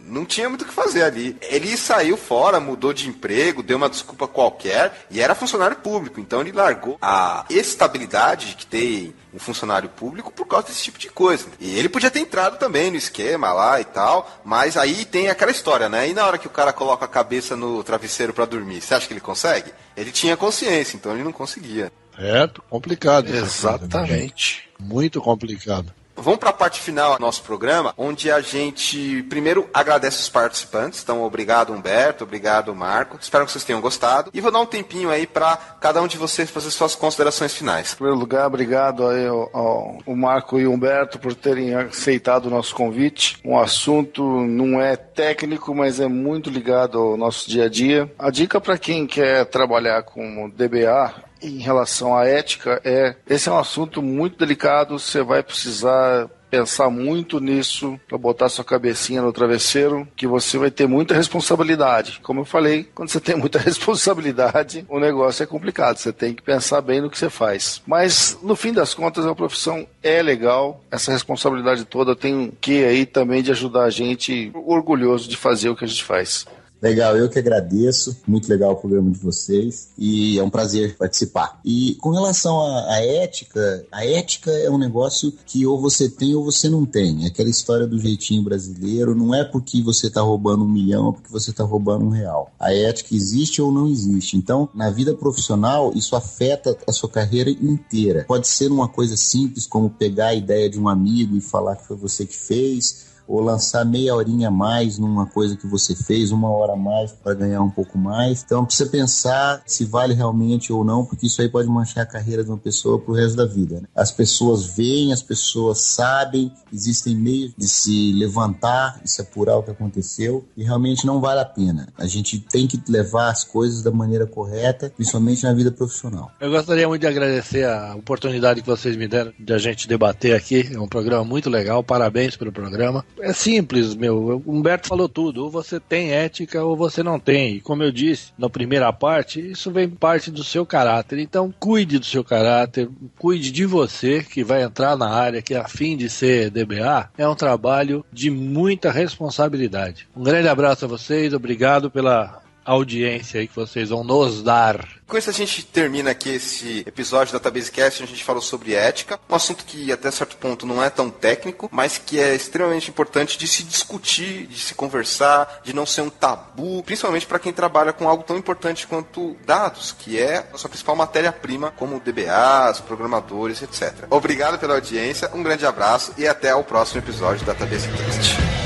não tinha muito o que fazer ali. Ele saiu fora, mudou de emprego, deu uma desculpa qualquer e era funcionário público. Então ele largou a estabilidade que tem um funcionário público por causa desse tipo de coisa. E ele podia ter entrado também no esquema lá e tal, mas aí tem aquela história, né? E na hora que o cara coloca a cabeça no travesseiro pra dormir, você acha que ele consegue? Ele tinha consciência, então ele não conseguia. Certo, complicado. Exatamente. Muito complicado. Vamos para a parte final do nosso programa, onde a gente primeiro agradece os participantes. Então, obrigado Humberto, obrigado Marco. Espero que vocês tenham gostado. E vou dar um tempinho aí para cada um de vocês fazer suas considerações finais. Em primeiro lugar, obrigado aí ao Marco e o Humberto por terem aceitado o nosso convite. Um assunto não é técnico, mas é muito ligado ao nosso dia a dia. A dica para quem quer trabalhar com DBA em relação à ética esse é um assunto muito delicado, você vai precisar pensar muito nisso para botar sua cabecinha no travesseiro, que você vai ter muita responsabilidade. Como eu falei, quando você tem muita responsabilidade, o negócio é complicado, você tem que pensar bem no que você faz. Mas, no fim das contas, a profissão é legal, essa responsabilidade toda tem um quê aí também de ajudar a gente, orgulhoso de fazer o que a gente faz. Legal, eu que agradeço, muito legal o programa de vocês e é um prazer participar. E com relação à ética, a ética é um negócio que ou você tem ou você não tem. É aquela história do jeitinho brasileiro, não é porque você está roubando 1 milhão ou porque você está roubando R$1. A ética existe ou não existe. Então, na vida profissional, isso afeta a sua carreira inteira. Pode ser uma coisa simples como pegar a ideia de um amigo e falar que foi você que fez, ou lançar meia horinha a mais numa coisa que você fez, 1 hora a mais para ganhar um pouco mais. Então precisa pensar se vale realmente ou não, porque isso aí pode manchar a carreira de uma pessoa pro resto da vida, né? As pessoas veem, as pessoas sabem, existem meios de se levantar e se apurar o que aconteceu e realmente não vale a pena. A gente tem que levar as coisas da maneira correta, principalmente na vida profissional. Eu gostaria muito de agradecer a oportunidade que vocês me deram de a gente debater aqui. É um programa muito legal, parabéns pelo programa. É simples, o Humberto falou tudo, ou você tem ética ou você não tem, e como eu disse na primeira parte, isso vem parte do seu caráter, então cuide do seu caráter, cuide de você que vai entrar na área, que a fim de ser DBA, é um trabalho de muita responsabilidade. Um grande abraço a vocês, obrigado pela audiência aí que vocês vão nos dar. Com isso a gente termina aqui esse episódio da DatabaseCast, onde a gente falou sobre ética, um assunto que até certo ponto não é tão técnico, mas que é extremamente importante de se discutir, de se conversar, de não ser um tabu, principalmente para quem trabalha com algo tão importante quanto dados, que é a sua principal matéria-prima, como DBAs, programadores, etc. Obrigado pela audiência, um grande abraço e até o próximo episódio da DatabaseCast.